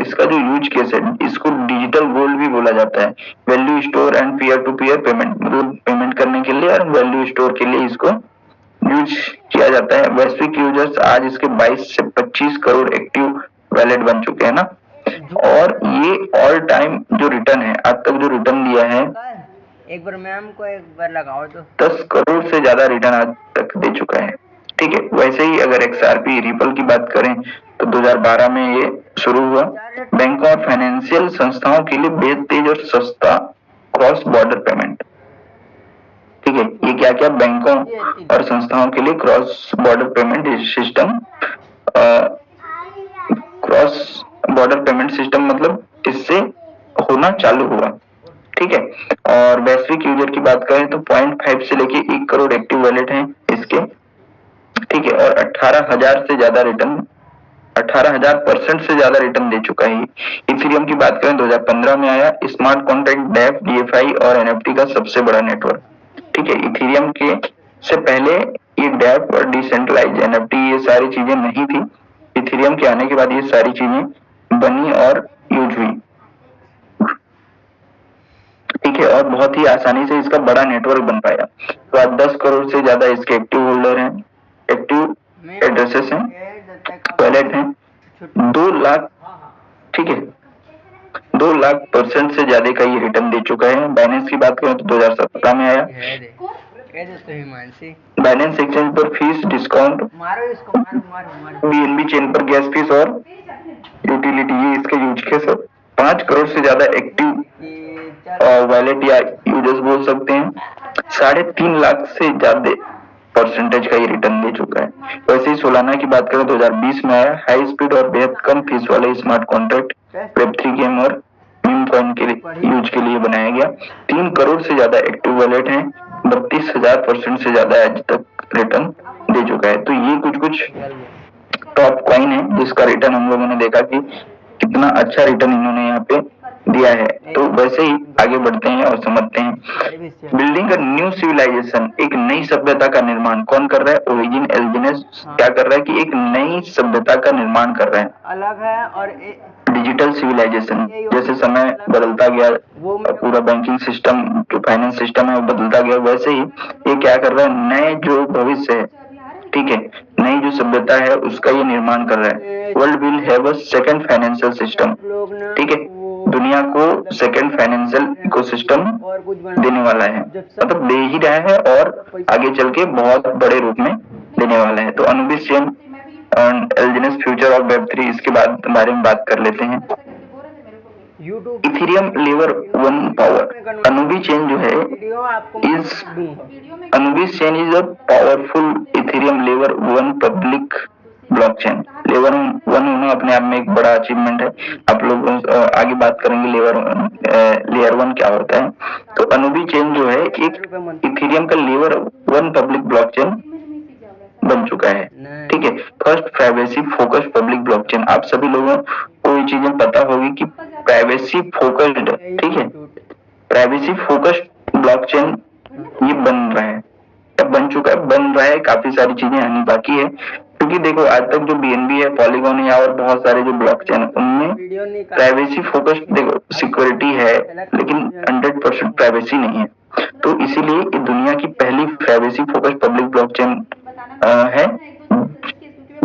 इसका जो यूज केस है, इसको डिजिटल गोल्ड भी बोला जाता है। Value store and peer to peer payment, मतलब पेमेंट करने के लिए और वैल्यू स्टोर के लिए इसको यूज किया जाता है। वैश्विक यूजर्स आज इसके 22 से 25 करोड़ एक्टिव वैलेट बन चुके हैं ना। और ये ऑल टाइम जो रिटर्न है, आज तक जो रिटर्न दिया है, एक बार मैम को एक बार लगाओ तो 10 करोड़ से ज्यादा रिटर्न आज तक दे चुका है। ठीक है, वैसे ही अगर XRP रिपल की बात करें तो 2012 में ये शुरू हुआ। बैंक और फाइनेंशियल संस्थाओं के लिए बेहद तेज और सस्ता क्रॉस बॉर्डर पेमेंट। ठीक है, ये क्या क्या बैंकों और संस्थाओं के लिए cross border payment system, cross border payment system मतलब इससे होना चालू हुआ। ठीक है, और वैश्विक यूजर की बात करें तो 0.5 से लेके 1 करोड़ एक्टिव वैलेट हैं इसके। ठीक है, और 18,000 से ज्यादा रिटर्न, 18,000% से ज्यादा रिटर्न दे चुका है। इथेरियम की बात करें 2015 में आया, स्मार्ट कॉन्ट्रैक्ट, डेफ, DeFi और NFT का सबसे बड़ा नेटवर्क। ठीक है, इथेरियम के से पहले ये डेफ और डिसेंट्रलाइज NFT ये सारी चीजें नहीं थी। इथेरियम के आने के बाद ये सारी चीजें बनी और यूज हुई। ठीक है, और बहुत ही आसानी से इसका बड़ा नेटवर्क बन पाया। तो आज 10 करोड़ से ज्यादा इसके एक्टिव होल्डर हैं, एक्टिव एड्रेसेस हैं, वैलेट हैं, 2 लाख। ठीक है, 2 लाख% से ज्यादा का ये रिटर्न दे चुका है। बाइनेंस की बात करें तो 2017 में आया। बाइनेंस एक्सचेंज पर फीस डिस्काउंट, BNB चेन पर गैस फीस और यूटिलिटी, ये इसके यूज के सब। 5 करोड़ से ज्यादा एक्टिव वैलेट या यूजर्स बोल सकते हैं। 3.5 लाख से ज्यादा परसेंटेज का ये रिटर्न दे चुका है। वैसे ही सोलाना की बात करें 2020 में आया। हाई स्पीड और बेहद कम फीस वाले स्मार्ट कॉन्ट्रैक्ट Web3 गेम और मीम कॉइन के लिए यूज के लिए बनाया गया। 3 करोड़ से ज्यादा एक्टिव वैलेट हैं, 32,000% से ज्यादा आज तक रिटर्न दे चुका है। तो ये कुछ टॉप कॉइन है जिसका रिटर्न हम लोगों ने देखा कि कितना अच्छा रिटर्न इन्होंने यहाँ पे दिया है। तो वैसे ही आगे बढ़ते हैं और समझते हैं। बिल्डिंग अ न्यू सिविलाइजेशन, एक नई सभ्यता का निर्माण कौन कर रहा है? ओरिजिन एल्जिनस क्या कर रहा है कि एक नई सभ्यता का निर्माण कर रहा है। अलग है और डिजिटल सिविलाइजेशन, जैसे समय बदलता गया, पूरा बैंकिंग सिस्टम जो फाइनेंस सिस्टम है वो बदलता गया, वैसे ही ये क्या कर रहा है, नए जो भविष्य है, ठीक है, नई जो सभ्यता है उसका ये निर्माण कर रहा है। World will have a second financial system, ठीक है, दुनिया को सेकंड फाइनेंशियल इकोसिस्टम देने वाला है, मतलब दे ही रहा है और आगे चल के बहुत बड़े रूप में देने वाला है। तो Anubis chain Alginus future of वेब3, इसके बारे में बात कर लेते हैं। Ethereum layer 1 power, Anubi chain जो है Anubis chain is a powerful Ethereum layer 1 public blockchain. Layer 1 होना अपने आप में एक बड़ा अचीवमेंट है। आप लोग आगे बात करेंगे लेयर 1 क्या होता है। तो अनुबी चेन जो है एक इथेरियम का लेयर 1 पब्लिक ब्लॉकचेन बन चुका है, ठीक है, first privacy focus public blockchain. आप सभी लोगों को ये चीजें पता होगी कि प्राइवेसी फोकस्ड, ठीक है, प्राइवेसी फोकस्ड ब्लॉकचेन ये बन रहा है, बन चुका है, बन रहा है, काफी सारी चीजें आनी बाकी है। क्योंकि देखो आज तक जो बीएनबी है, पॉलीगॉन है और बहुत सारे जो ब्लॉकचेन उनमें प्राइवेसी फोकस्ड देखो सिक्योरिटी है, लेकिन 100% प्राइवेसी नहीं है। तो इसीलिए दुनिया की पहली प्राइवेसी फोकस्ड पब्लिक ब्लॉकचेन है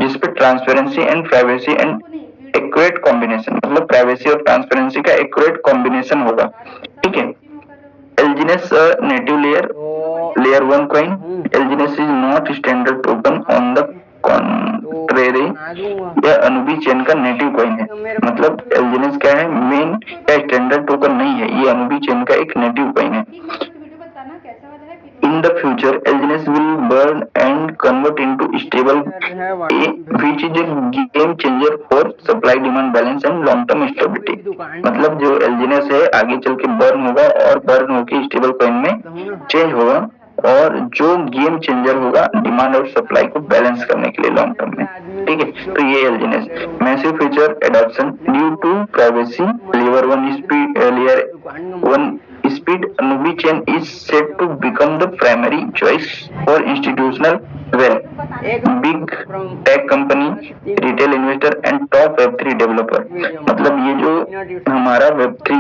जिसपे transparency and privacy and accurate combination, मतलब प्राइवेसी और ट्रांसपेरेंसी का एक्यूरेट कॉम्बिनेशन होगा, ठीक है। Alginus native layer 1 coin, Alginus is not standard token on the contrary, यह अनुबी चेन का नेटिव कॉइन है, मतलब एल्जिनस क्या है, मेन या स्टैंडर्ड टोकन नहीं है, ये अनुबी चेन का एक नेटिव कॉइन है। In the future, Elginus will burn and convert into stable A, which is a game changer for supply demand balance and long term stability। मतलब जो Elginus है आगे चल के बर्न होगा और बर्न होके स्टेबल कॉइन में चेंज होगा और जो गेम चेंजर होगा डिमांड और सप्लाई को बैलेंस करने के लिए लॉन्ग टर्म में, ठीक है। तो ये Alginus massive feature adoption due to privacy layer 1 speed, Anubi chain is set to become the primary choice for institutional wealth, big tech company, retail investor and top Web3 developer। मतलब ये जो हमारा Web3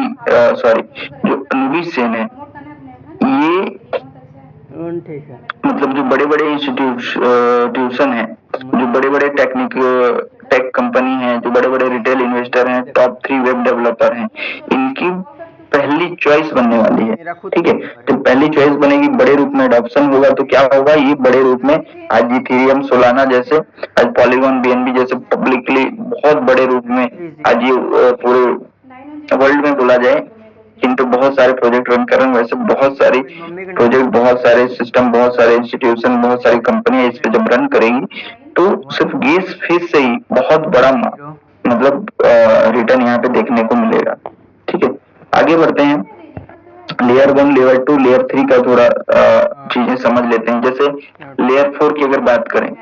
जो Anubi chain है ये मतलब जो बड़े बड़े इंस्टीट्यूशन है, जो बड़े बड़े टेक कंपनी है, जो बड़े बड़े रिटेल इन्वेस्टर हैं, टॉप 3 वेब डेवलपर हैं, इनकी पहली चॉइस बनने वाली है, ठीक है। तो पहली चॉइस बनेगी, बड़े रूप में अडॉप्शन होगा, तो क्या होगा, ये बड़े रूप में आज इथेरियम, सोलाना जैसे, आज पॉलीगॉन, बीएनबी जैसे पब्लिकली बहुत बड़े रूप में आज ये पूरे वर्ल्ड में बोला जाए इन पे बहुत सारे प्रोजेक्ट रन कर रहे हैं। वैसे बहुत सारी प्रोजेक्ट, बहुत सारे सिस्टम, बहुत सारे इंस्टीट्यूशन, बहुत सारी कंपनियां इस पे जब रन करेंगी तो सिर्फ गैस फीस से ही बहुत बड़ा मतलब रिटर्न यहाँ पे देखने को मिलेगा, ठीक है। आगे बढ़ते हैं, लेयर 1, लेयर 2, लेयर 3 का थोड़ा चीजें समझ लेते हैं। जैसे लेयर 4 की अगर बात करें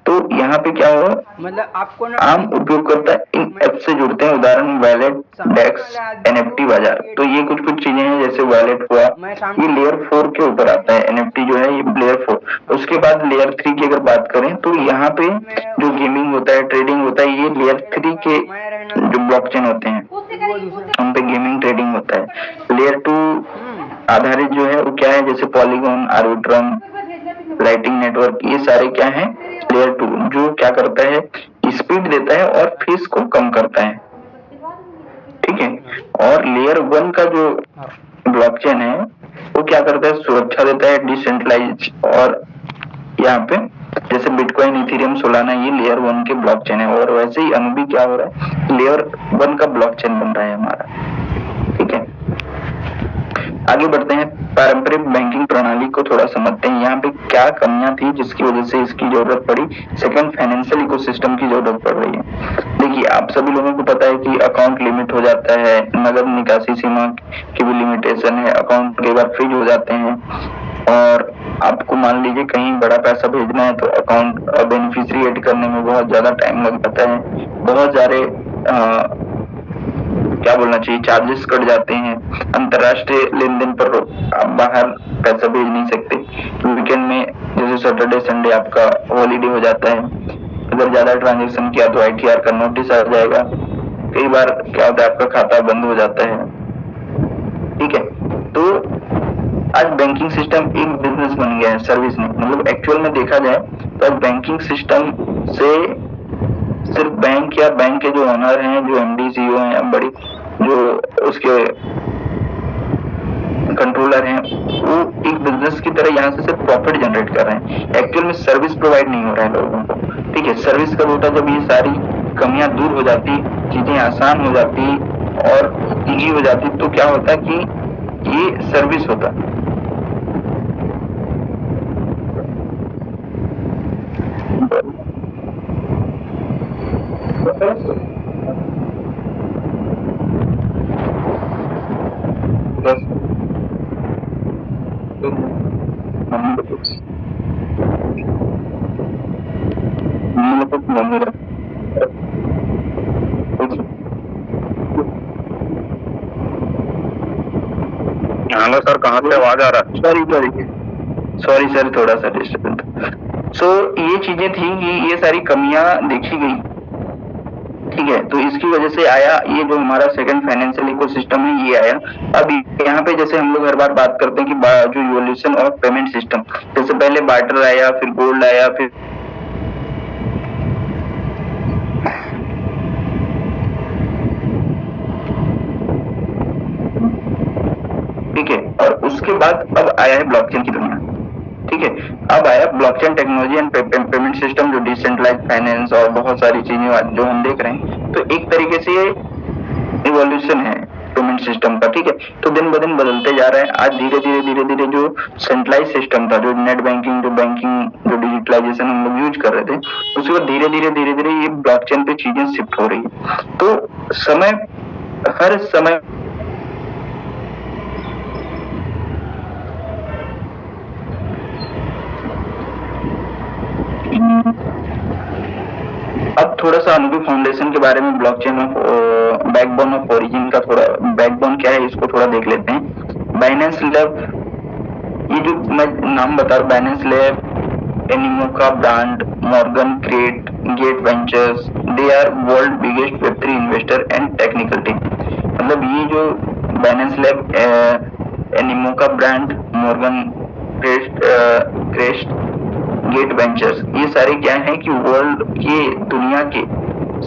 तो यहाँ पे क्या होगा, मतलब आपको आम उपयोगकर्ता इन ऐप से जुड़ते हैं, उदाहरण वॉलेट, डेक्स, एनएफटी बाजार। तो ये कुछ चीजें हैं, जैसे वॉलेट हुआ, ये लेयर 4 के ऊपर आता है, एनएफटी जो है ये लेयर 4। उसके बाद लेयर 3 की अगर बात करें तो यहाँ पे जो गेमिंग होता है, ट्रेडिंग होता है, ये लेयर 3 के जो ब्लॉकचेन होते हैं उन पे गेमिंग ट्रेडिंग होता है। लेयर 2 आधारित जो है वो क्या है, जैसे पॉलीगॉन, आर्बिट्रम, लाइटिंग नेटवर्क, ये सारे क्या है, लेयर 2 जो क्या करता है, स्पीड देता है और फीस को कम करता है, ठीक है। और लेयर 1 का जो ब्लॉकचेन है वो क्या करता है, सुरक्षा देता है, डिसेंट्रलाइज, और यहाँ पे जैसे बिटकॉइन, इथेरियम, सोलाना, ये लेयर 1 के ब्लॉकचेन है। और वैसे ही अनुबी क्या हो रहा है, लेयर 1 का ब्लॉकचेन बन रहा है हमारा, ठीक है। आगे बढ़ते हैं, पारंपरिक बैंकिंग प्रणाली को थोड़ा समझते हैं। यहाँ पे क्या कमियां थी जिसकी वजह से इसकी जरूरत पड़ी, सेकंड फाइनेंशियल इकोसिस्टम की जरूरत पड़ रही है। देखिए आप सभी लोगों को पता है कि अकाउंट लिमिट हो जाता है, नगद निकासी सीमा की भी लिमिटेशन है, अकाउंट कई बार फ्रीज हो जाते हैं और आपको मान लीजिए कहीं बड़ा पैसा भेजना है तो अकाउंट बेनिफिशियरी ऐड करने में बहुत ज्यादा टाइम लग जाता है, बहुत सारे क्या बोलना चाहिए चार्जेस कट जाते हैं, अंतरराष्ट्रीय लेन देन पर आप बाहर पैसा भेज नहीं सकते, वीकेंड में जैसे सैटरडे संडे आपका हॉलीडे हो जाता है, अगर ज्यादा ट्रांजेक्शन किया तो ITR का नोटिस आ जाएगा, कई बार क्या होता है आपका खाता बंद हो जाता है। ठीक है, तो आज बैंकिंग सिस्टम एक बिजनेस बन गया है सर्विस में, मतलब एक्चुअल में देखा जाए तो आज बैंकिंग सिस्टम से सिर्फ बैंक या बैंक के जो ओनर हैं, जो MD CEO हैं, बड़ी जो उसके कंट्रोलर हैं, वो एक बिजनेस की तरह यहाँ से सिर्फ प्रॉफिट जनरेट कर रहे हैं, एक्चुअल में सर्विस प्रोवाइड नहीं हो रहा है लोगों को। ठीक है, सर्विस कब होता है जब ये सारी कमियां दूर हो जाती, चीजें आसान हो जाती और इजी हो जाती, तो क्या होता है कि ये सर्विस होता। हेलो सर, कहाँ से आवाज आ रहा है? सॉरी सर, थोड़ा सा डिस्टर्बेंस। सो ये चीजें थी कि ये सारी कमियां देखी गई। ठीक है, तो इसकी वजह से आया ये जो हमारा सेकंड फाइनेंशियल इकोसिस्टम है, ये आया। अब यहाँ पे जैसे हम लोग हर बार बात करते हैं कि जो इवोल्यूशन ऑफ पेमेंट सिस्टम, जैसे पहले बार्टर आया, फिर गोल्ड आया, फिर ठीक है, और उसके बाद अब आया है ब्लॉकचेन की दुनिया। ठीक है, अब आया blockchain technology and payment system, जो डिसेंट्रलाइज्ड फाइनेंस और बहुत सारी चीजें जो हम देख रहे हैं, तो एक तरीके से इवोल्यूशन है पेमेंट सिस्टम का। ठीक है, तो दिन ब दिन बदलते जा रहा है। आज धीरे धीरे जो सेंट्रलाइज सिस्टम था, जो नेट बैंकिंग, जो डिजिटलाइजेशन हम लोग यूज कर रहे थे, उसके बाद धीरे धीरे ये ब्लॉकचेन पे चीजें शिफ्ट हो रही है। तो हर समय अब थोड़ा सा अनुभवी फाउंडेशन के बारे में, blockchain of backbone of origin का थोड़ा बैकबोन क्या है इसको थोड़ा देख लेते हैं। बाइनेंस लैब, ये जो मैं नाम बता रहा हूँ, Binance Lab, Animoca Brand, Morgan Crate, Gate Ventures, they are world biggest Web3 investor and technical team. मतलब ये जो Binance Lab, Animoca Brand, Morgan Crest, Gate Ventures, ये सारे क्या है कि वर्ल्ड के दुनिया के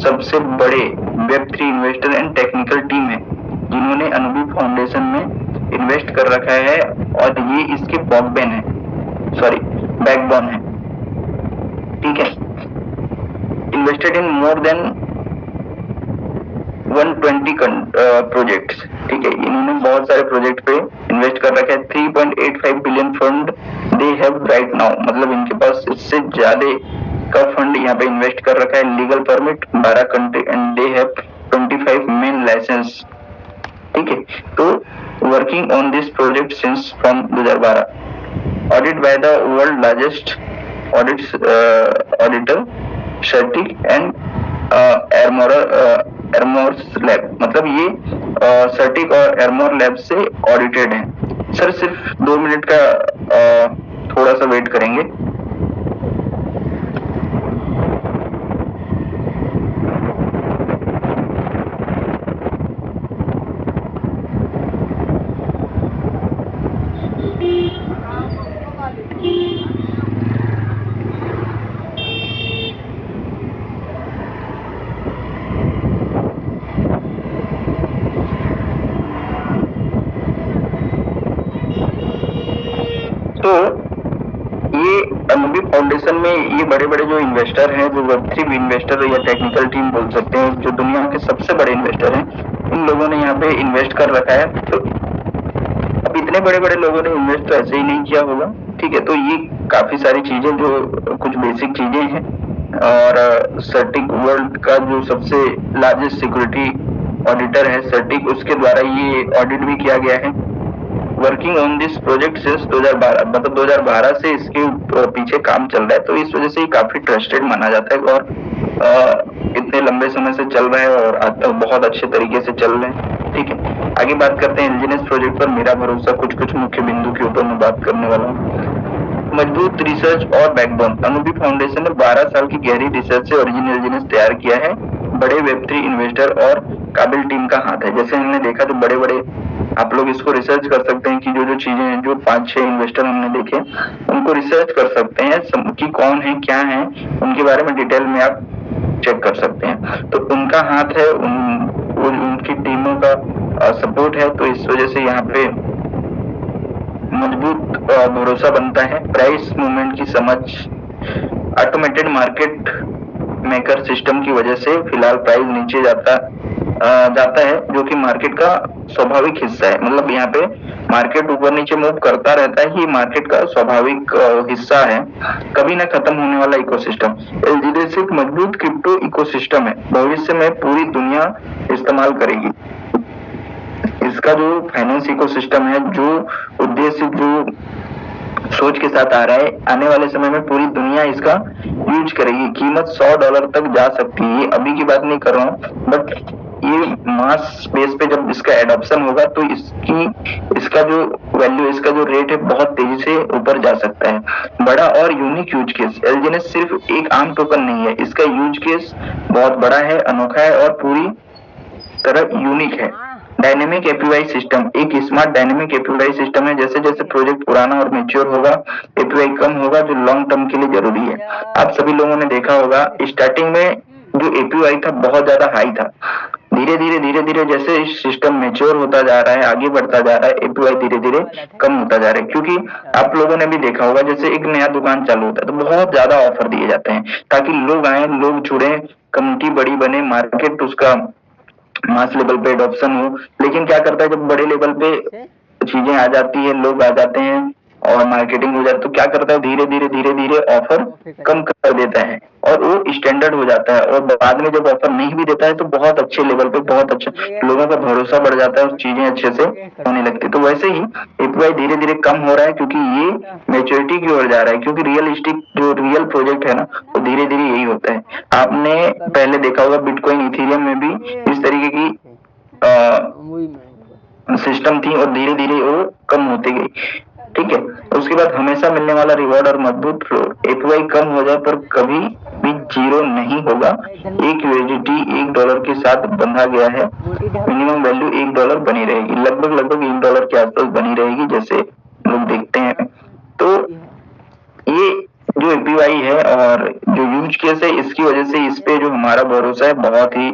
सबसे बड़े Web3 investor and technical team है, जिन्होंने अनुभवी फाउंडेशन में इन्वेस्ट कर रखा है, और ये इसके बैकबोन है। ठीक है, invested in more than 120 projects. ठीक है, इन्होंने बहुत सारे प्रोजेक्ट पे इन्वेस्ट कर रखा है। 3.85 billion fund they have right now, मतलब इनके पास इससे ज्यादा का फंड यहाँ पे इन्वेस्ट कर रखा है। Legal permit 12 country and they have 25 main license. ठीक है, तो working on this project since from 2012, audit by the world largest auditor Certik and Armors lab, मतलब ये सर्टिक और एरमोर लैब से ऑडिटेड है। सर सिर्फ 2 मिनट का थोड़ा सा वेट करेंगे। फाउंडेशन में ये बड़े बड़े जो इन्वेस्टर हैं, जो Web3 इन्वेस्टर या टेक्निकल टीम बोल सकते हैं, जो दुनिया के सबसे बड़े इन्वेस्टर हैं, इन लोगों ने यहाँ पे इन्वेस्ट कर रखा है। तो अब इतने बड़े बड़े लोगों ने इन्वेस्ट तो ऐसे ही नहीं किया होगा। ठीक है, तो ये काफी सारी चीजें, जो कुछ बेसिक चीजें हैं, और सर्टिक वर्ल्ड का जो सबसे लार्जेस्ट सिक्योरिटी ऑडिटर है सर्टिक, उसके द्वारा ये ऑडिट भी किया गया है। Working on this project since 2012, मतलब 2012 से इसके पीछे काम चल रहा है, तो इस वजह से ये काफी ट्रस्टेड माना जाता है और इतने लंबे समय से चल रहा है और बहुत अच्छे तरीके से चल रहे हैं। ठीक है, आगे बात करते हैं एलजीएनएस प्रोजेक्ट पर मेरा भरोसा, कुछ मुख्य बिंदु के ऊपर मैं बात करने वाला हूँ। मजबूत रिसर्च और बैकबोन, अनुभवी फाउंडेशन ने 12 साल की गहरी रिसर्च से ओरिजिनल एलजीएनएस तैयार किया है। बड़े वेब3 इन्वेस्टर और काबिल टीम का हाथ है। जैसे हमने देखा जो बड़े बड़े, आप लोग इसको रिसर्च कर सकते हैं कि जो चीजें हैं, जो 5-6 इन्वेस्टर हमने देखे उनको रिसर्च कर सकते हैं कि कौन है क्या है, उनके बारे में डिटेल में आप चेक कर सकते हैं। तो उनका हाथ है, उनकी टीमों का सपोर्ट है, तो इस वजह से यहाँ पे मजबूत भरोसा बनता है। प्राइस मूवमेंट की समझ, ऑटोमेटेड मार्केट मेकर सिस्टम की वजह से फिलहाल प्राइस नीचे जाता है, जो कि मार्केट का स्वाभाविक हिस्सा है। मतलब यहाँ पे मार्केट ऊपर नीचे मूव करता रहता है, ये मार्केट का स्वाभाविक हिस्सा है, कभी ना खत्म होने वाला इकोसिस्टम। एलजीएनएस एक मजबूत क्रिप्टो इकोसिस्टम है, भविष्य में पूरी दुनिया इस्तेमाल करेगी। इसका जो फाइनेंस इकोसिस्टम है, जो उद्देश्य, जो सोच के साथ आ रहा है, आने वाले समय में पूरी दुनिया इसका यूज करेगी। कीमत $100 तक जा सकती है, ये अभी की बात नहीं कर रहा हूँ, बट ये मास बेस पे जब इसका एडॉप्शन होगा तो इसका जो वैल्यू, इसका जो रेट है, बहुत तेजी से ऊपर जा सकता है। बड़ा और यूनिक यूज केस, एलजीएनएस सिर्फ एक आम टोकन नहीं है, इसका यूज केस बहुत बड़ा है, अनोखा है और पूरी तरह यूनिक है। डायनेमिक एपीवाई सिस्टम एक स्मार्ट डायनेमिक एपीवाई सिस्टम है। जैसे जैसे प्रोजेक्ट पुराना और मैच्योर होगा, एपीवाई कम होगा, जो लॉन्ग टर्म के लिए जरूरी है। आप सभी लोगों ने देखा होगा स्टार्टिंग में जो एपीवाई था बहुत ज्यादा हाई था, धीरे धीरे जैसे सिस्टम मैच्योर होता जा रहा है, आगे बढ़ता जा रहा है, एपीवाई धीरे धीरे कम होता जा रहा है। क्योंकि आप लोगों ने भी देखा होगा जैसे एक नया दुकान चालू होता है तो बहुत ज्यादा ऑफर दिए जाते हैं ताकि लोग आए, लोग जुड़े, कम्युनिटी बड़ी बने, मार्केट उसका मास लेवल पे एडॉप्शन हो। लेकिन क्या करता है, जब बड़े लेवल पे चीजें आ जाती है, लोग आ जाते हैं और मार्केटिंग हो जाती है, तो क्या करता है, धीरे धीरे ऑफर कम कर देता है और वो स्टैंडर्ड हो जाता है। और बाद में जब ऑफर नहीं भी देता है तो बहुत अच्छे लेवल पे, बहुत अच्छा, लोगों का भरोसा बढ़ जाता है और चीजें अच्छे से होने लगती है। तो वैसे ही एपीवाई धीरे धीरे कम हो रहा है क्योंकि ये मैच्योरिटी की ओर जा रहा है। क्योंकि जो रियल प्रोजेक्ट है ना, वो धीरे धीरे यही होता है। आपने पहले देखा होगा बिटकॉइन, इथेरियम में भी इस तरीके की सिस्टम थी और धीरे धीरे वो कम होती गई। ठीक है, उसके बाद हमेशा मिलने वाला रिवॉर्ड और मजबूत फ्लोर, एपीवाई कम हो जाए पर कभी भी जीरो नहीं होगा। एक यूएसडीटी $1 के साथ बंधा गया है, मिनिमम वैल्यू $1 बनी रहेगी, लगभग $1 के आसपास बनी रहेगी, जैसे लोग देखते हैं। तो ये जो एपीवाई है और जो यूज केस है, इसकी वजह से इस पे जो हमारा भरोसा है बहुत ही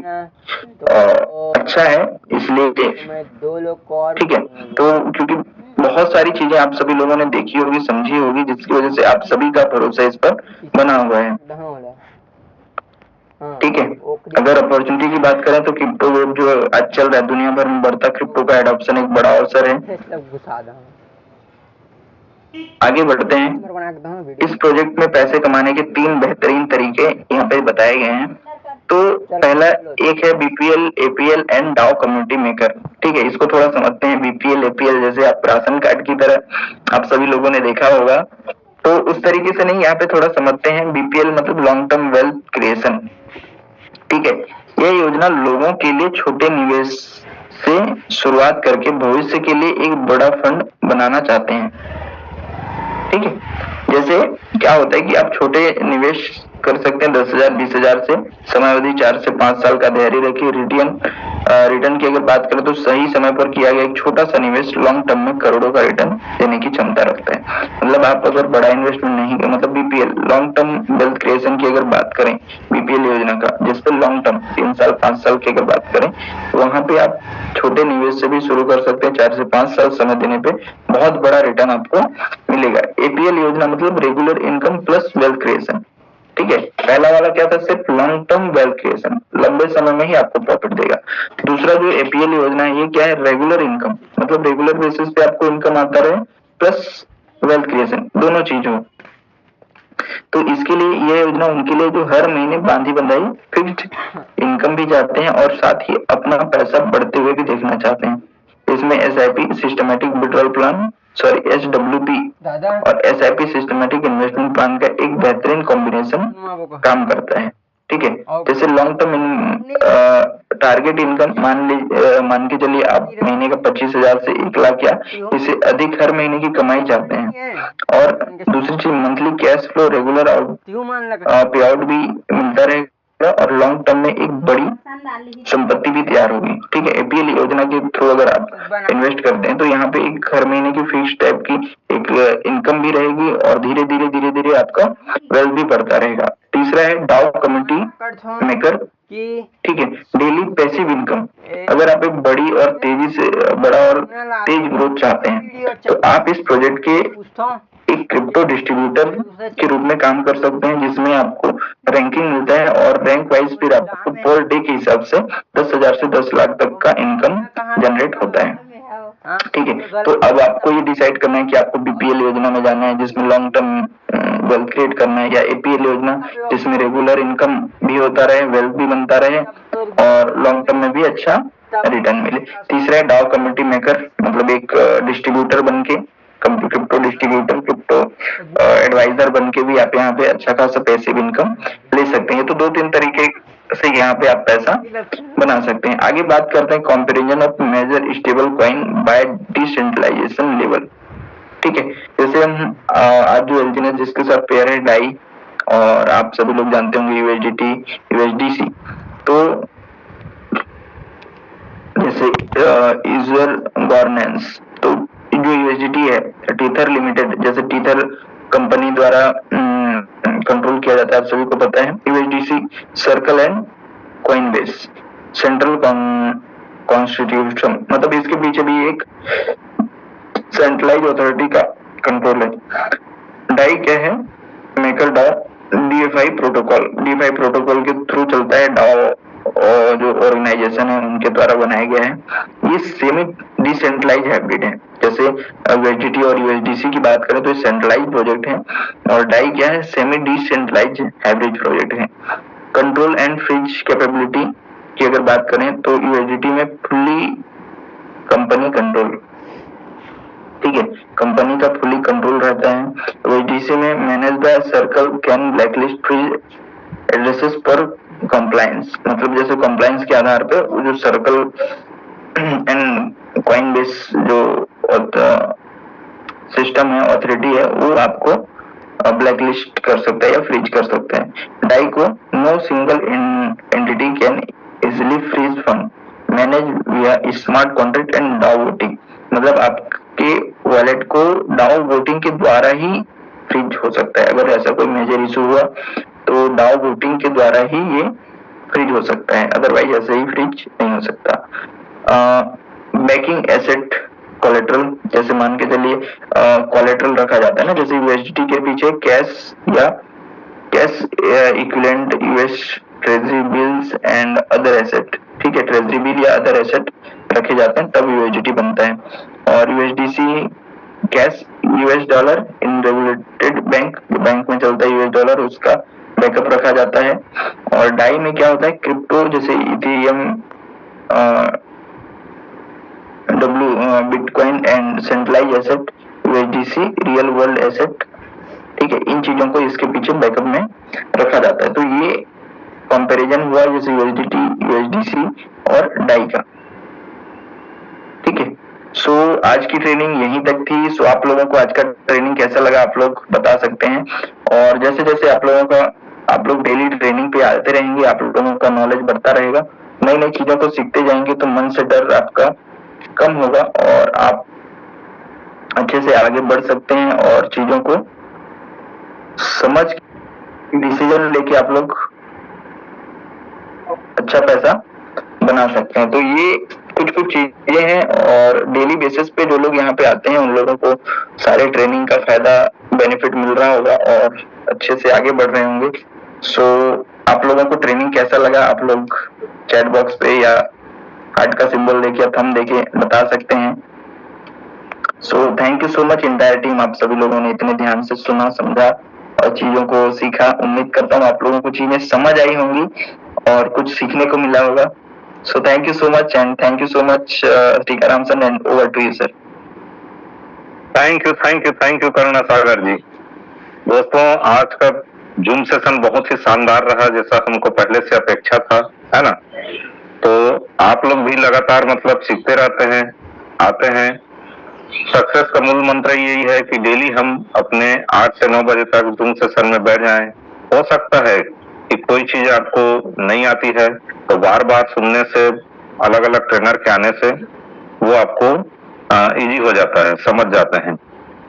अच्छा है। इसलिए ठीक है, तो क्योंकि बहुत सारी चीजें आप सभी लोगों ने देखी होगी, समझी होगी, जिसकी वजह से आप सभी का भरोसा इस पर बना हुआ है। ठीक है, अगर अपॉर्चुनिटी की बात करें तो क्रिप्टो वेब जो आज चल रहा है, दुनिया भर में बढ़ता क्रिप्टो का एडॉप्शन एक बड़ा अवसर है। आगे बढ़ते हैं। इस प्रोजेक्ट में पैसे कमाने के 3 बेहतरीन तरीके यहाँ पे बताए गए हैं। तो पहला एक है BPL, APL and DAO community maker. ठीक है, इसको थोड़ा समझते हैं। बीपीएल, एपीएल जैसे आप राशन कार्ड की तरह आप सभी लोगों ने देखा होगा, तो उस तरीके से नहीं, यहाँ पे थोड़ा समझते हैं। बीपीएल मतलब लॉन्ग टर्म वेल्थ क्रिएशन। ठीक है, यह योजना लोगों के लिए छोटे निवेश से शुरुआत करके भविष्य के लिए एक बड़ा फंड बनाना चाहते हैं। ठीक है, जैसे क्या होता है कि आप छोटे निवेश कर सकते हैं 10,000 20,000 से, समयावधि 4 से 5 साल का धैर्य रखिए। रिटर्न की अगर बात करें तो सही समय पर किया गया एक छोटा सा निवेश लॉन्ग टर्म में करोड़ों का रिटर्न देने की क्षमता रखता है। मतलब आप अगर बड़ा इन्वेस्टमेंट नहीं कर, मतलब BPL long term wealth creation की अगर बात करें, बीपीएल योजना का जिसपे लॉन्ग टर्म 3 साल 5 साल की अगर बात करें, तो वहां पे आप छोटे निवेश से भी शुरू कर सकते हैं। 4 से 5 साल समय देने पे बहुत बड़ा रिटर्न आपको मिलेगा। एपीएल योजना मतलब regular income plus wealth creation. ठीक है, पहला वाला क्या था, सिर्फ लॉन्ग टर्म वेल्थ क्रिएशन, लंबे समय में ही आपको प्रॉफिट देगा। दूसरा जो एपीएल योजना है, ये क्या है, रेगुलर इनकम, मतलब रेगुलर बेसिस पे आपको इनकम आता रहे प्लस वेल्थ क्रिएशन, दोनों चीज हो। तो इसके लिए यह योजना उनके लिए जो हर महीने बांधी बंधाई फिक्स्ड इनकम भी चाहते हैं और साथ ही अपना पैसा बढ़ते हुए भी देखना चाहते हैं। इसमें SIP systematic withdrawal plan, sorry SWP और SIP सिस्टमेटिक इन्वेस्टमेंट प्लान का एक बेहतरीन कॉम्बिनेशन काम करता है। ठीक है, जैसे लॉन्ग टर्म टारगेट इनकम मान के चलिए आप महीने का 25,000 से 1 लाख या इससे अधिक हर महीने की कमाई चाहते हैं। और दूसरी चीज मंथली कैश फ्लो रेगुलर पे आउट भी मिलता रहेगा और लॉन्ग टर्म में एक बड़ी संपत्ति भी तैयार होगी। ठीक है, APL योजना के थ्रू अगर आप इन्वेस्ट करते हैं तो यहाँ पे एक हर महीने की फिक्स टाइप की एक इनकम भी रहेगी और धीरे धीरे आपका वेल्थ भी बढ़ता रहेगा। तीसरा है डाउ कम्युनिटी मेकर। ठीक है, डेली पैसिव इनकम। अगर आप एक बड़ा और तेज ग्रोथ चाहते हैं तो आप इस प्रोजेक्ट के एक क्रिप्टो डिस्ट्रीब्यूटर के रूप में काम कर सकते हैं, जिसमें आपको रैंकिंग मिलता है और रैंक वाइज फिर आपको पर डे के हिसाब से 10,000 से 10 लाख तक का इनकम जनरेट होता है। ठीक है, तो अब आपको ये डिसाइड करना है कि आपको BPL योजना में जाना है जिसमें लॉन्ग टर्म वेल्थ क्रिएट करना है, या APL योजना जिसमें रेगुलर इनकम भी होता रहे, वेल्थ भी बनता रहे और लॉन्ग टर्म में भी अच्छा रिटर्न मिले। तीसरा है डाउ कम्युनिटी मेकर, मतलब एक डिस्ट्रीब्यूटर बन के, क्रिप्टो डिस्ट्रीब्यूटर, क्रिप्टो एडवाइजर बन के भी आप यहाँ पे अच्छा खासा पैसिव इनकम ले सकते हैं। तो 2-3 तरीके से यहाँ पे आप पैसा बना सकते हैं। आगे बात करते हैं comparison of major stable coin by decentralisation level. ठीक है, जैसे हम आज जो एलजीनेस जिसके साथ पेयर है डाई, और आप सभी लोग जानते होंगे USDT, USDC। तो जैसे यूजर गवर्नेंस, तो जो USDT है टीथर लिमिटेड, जैसे टीथर कंपनी द्वारा कंट्रोल किया जाता है, आप सभी को पता है। USDC circle and Coinbase central constitution, मतलब इसके पीछे भी एक सेंट्रलाइज अथॉरिटी का कंट्रोल है। डाई क्या है? मेकर डाओ DFI प्रोटोकॉल के थ्रू चलता है। डाओ जो ऑर्गेनाइजेशन है उनके द्वारा बनाया गया है। ये सेमी डिसेंट्रलाइज हाइब्रिड है। जैसे USDT और USDC की बात करें तो ये सेंट्रलाइज प्रोजेक्ट है, और डाई क्या है? सेमी डिसेंट्रलाइज हाइब्रिड प्रोजेक्ट है। कंट्रोल एंड फ्रीज कैपेबिलिटी की अगर बात करें तो USDT में फुल्ली कंपनी कंट्रोल, ठीक है, कंपनी का फुली कंट्रोल रहता है। USDC में manage the Circle can blacklist freeze addresses per compliance, मतलब जैसे कंप्लायंस के आधार पे वो जो सर्कल एंड कॉइन बेस जो सिस्टम है, अथॉरिटी है, वो आपको ब्लैकलिस्ट कर सकता है या फ्रीज कर सकता है। डाई को no single entity can easily freeze fund manage via smart contract and DAO voting, मतलब आपके वॉलेट को डाउ वोटिंग के द्वारा ही फ्रीज हो सकता है। अगर ऐसा कोई मेजर इशू हुआ तो डाउ वोटिंग के द्वारा ही ये फ्रीज हो सकता है, अदरवाइज ऐसे ही फ्रीज नहीं हो सकता। बैकिंग एसेट कोलेट्रल, जैसे मान के चलिए कोलेट्रल रखा जाता है ना, जैसे USDT के पीछे कैश या cash equivalent US treasury bills and other asset, ठीक है, ट्रेजरी बिल या अदर एसेट रखे जाते हैं तब USDT बनता है। और USDC cash US dollar in regulated bank, जो बैंक में चलता है US डॉलर, उसका बैकअप रखा जाता है। और डाई में क्या होता है? क्रिप्टो जैसे Ethereum, Bitcoin and centralise asset, USDC real world asset, ठीक है, इन चीजों को इसके पीछे बैकअप में रखा जाता है। तो ये कंपैरिजन हुआ जैसे USDT, USDC और डाई का, ठीक है। सो आज की ट्रेनिंग यहीं तक थी। सो आप लोगों को आज का ट्रेनिंग कैसा लगा आप लोग बता सकते हैं, और जैसे जैसे आप लोग डेली ट्रेनिंग पे आते रहेंगे, आप लोगों का नॉलेज बढ़ता रहेगा, नई नई चीजों को सीखते जाएंगे, तो मन से डर आपका कम होगा और आप अच्छे से आगे बढ़ सकते हैं और चीजों को समझ डिसीजन लेके आप लोग अच्छा पैसा बना सकते हैं। तो ये कुछ चीजें हैं, और डेली बेसिस पे जो लोग यहाँ पे आते हैं उन लोगों को सारे ट्रेनिंग का फायदा बेनिफिट मिल रहा होगा और अच्छे से आगे बढ़ रहे होंगे। सो आप लोगों को ट्रेनिंग कैसा लगा आप लोग चैट बॉक्स पे या हार्ट का सिंबल देके या थंब देके बता सकते हैं। So thank you so much entire team, आप सभी लोगों ने इतने ध्यान से सुना, समझा और चीजों को सीखा। उम्मीद करता हूँ आप लोगों को चीजें समझ आई होंगी और कुछ सीखने को मिला होगा। So thank you so much and thank you so much Tikaram sir and over to you sir. Thank you Karuna Sagar ji. दोस्तों आज का जूम सेशन बहुत ही शानदार रहा, जैसा हमको पहले से अपेक्षा था, है ना। तो आप लोग भी लगातार मतलब सीखते रहते हैं, आते हैं। सक्सेस का मूल मंत्र यही है कि डेली हम अपने 8 से 9 बजे तक जूम सेशन में बैठ जाएं। हो सकता है कि कोई चीज आपको नहीं आती है तो बार बार सुनने से, अलग अलग ट्रेनर के आने से वो आपको इजी हो जाता है, समझ जाते हैं।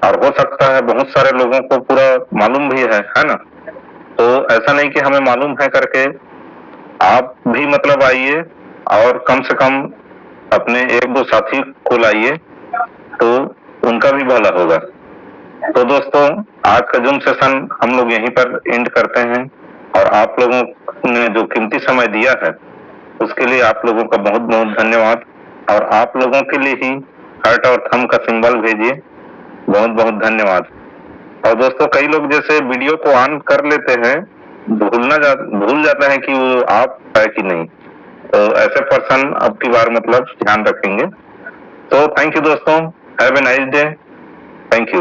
और हो सकता है बहुत सारे लोगों को पूरा मालूम भी है ना। तो ऐसा नहीं कि हमें मालूम है करके आप भी मतलब आइए और कम से कम अपने 1-2 साथी को लाइए तो उनका भी भला होगा। तो दोस्तों आज का जूम सेशन हम लोग यहीं पर एंड करते हैं और आप लोगों ने जो कीमती समय दिया है उसके लिए आप लोगों का बहुत बहुत धन्यवाद। और आप लोगों के लिए ही हार्ट और थंब का सिंबल भेजिए, बहुत बहुत धन्यवाद। और दोस्तों कई लोग जैसे वीडियो को ऑन कर लेते हैं, भूल जाते हैं कि वो आप है कि नहीं, तो ऐसे पर्सन अब की बार मतलब ध्यान रखेंगे। तो थैंक यू दोस्तों, have a nice day, thank you.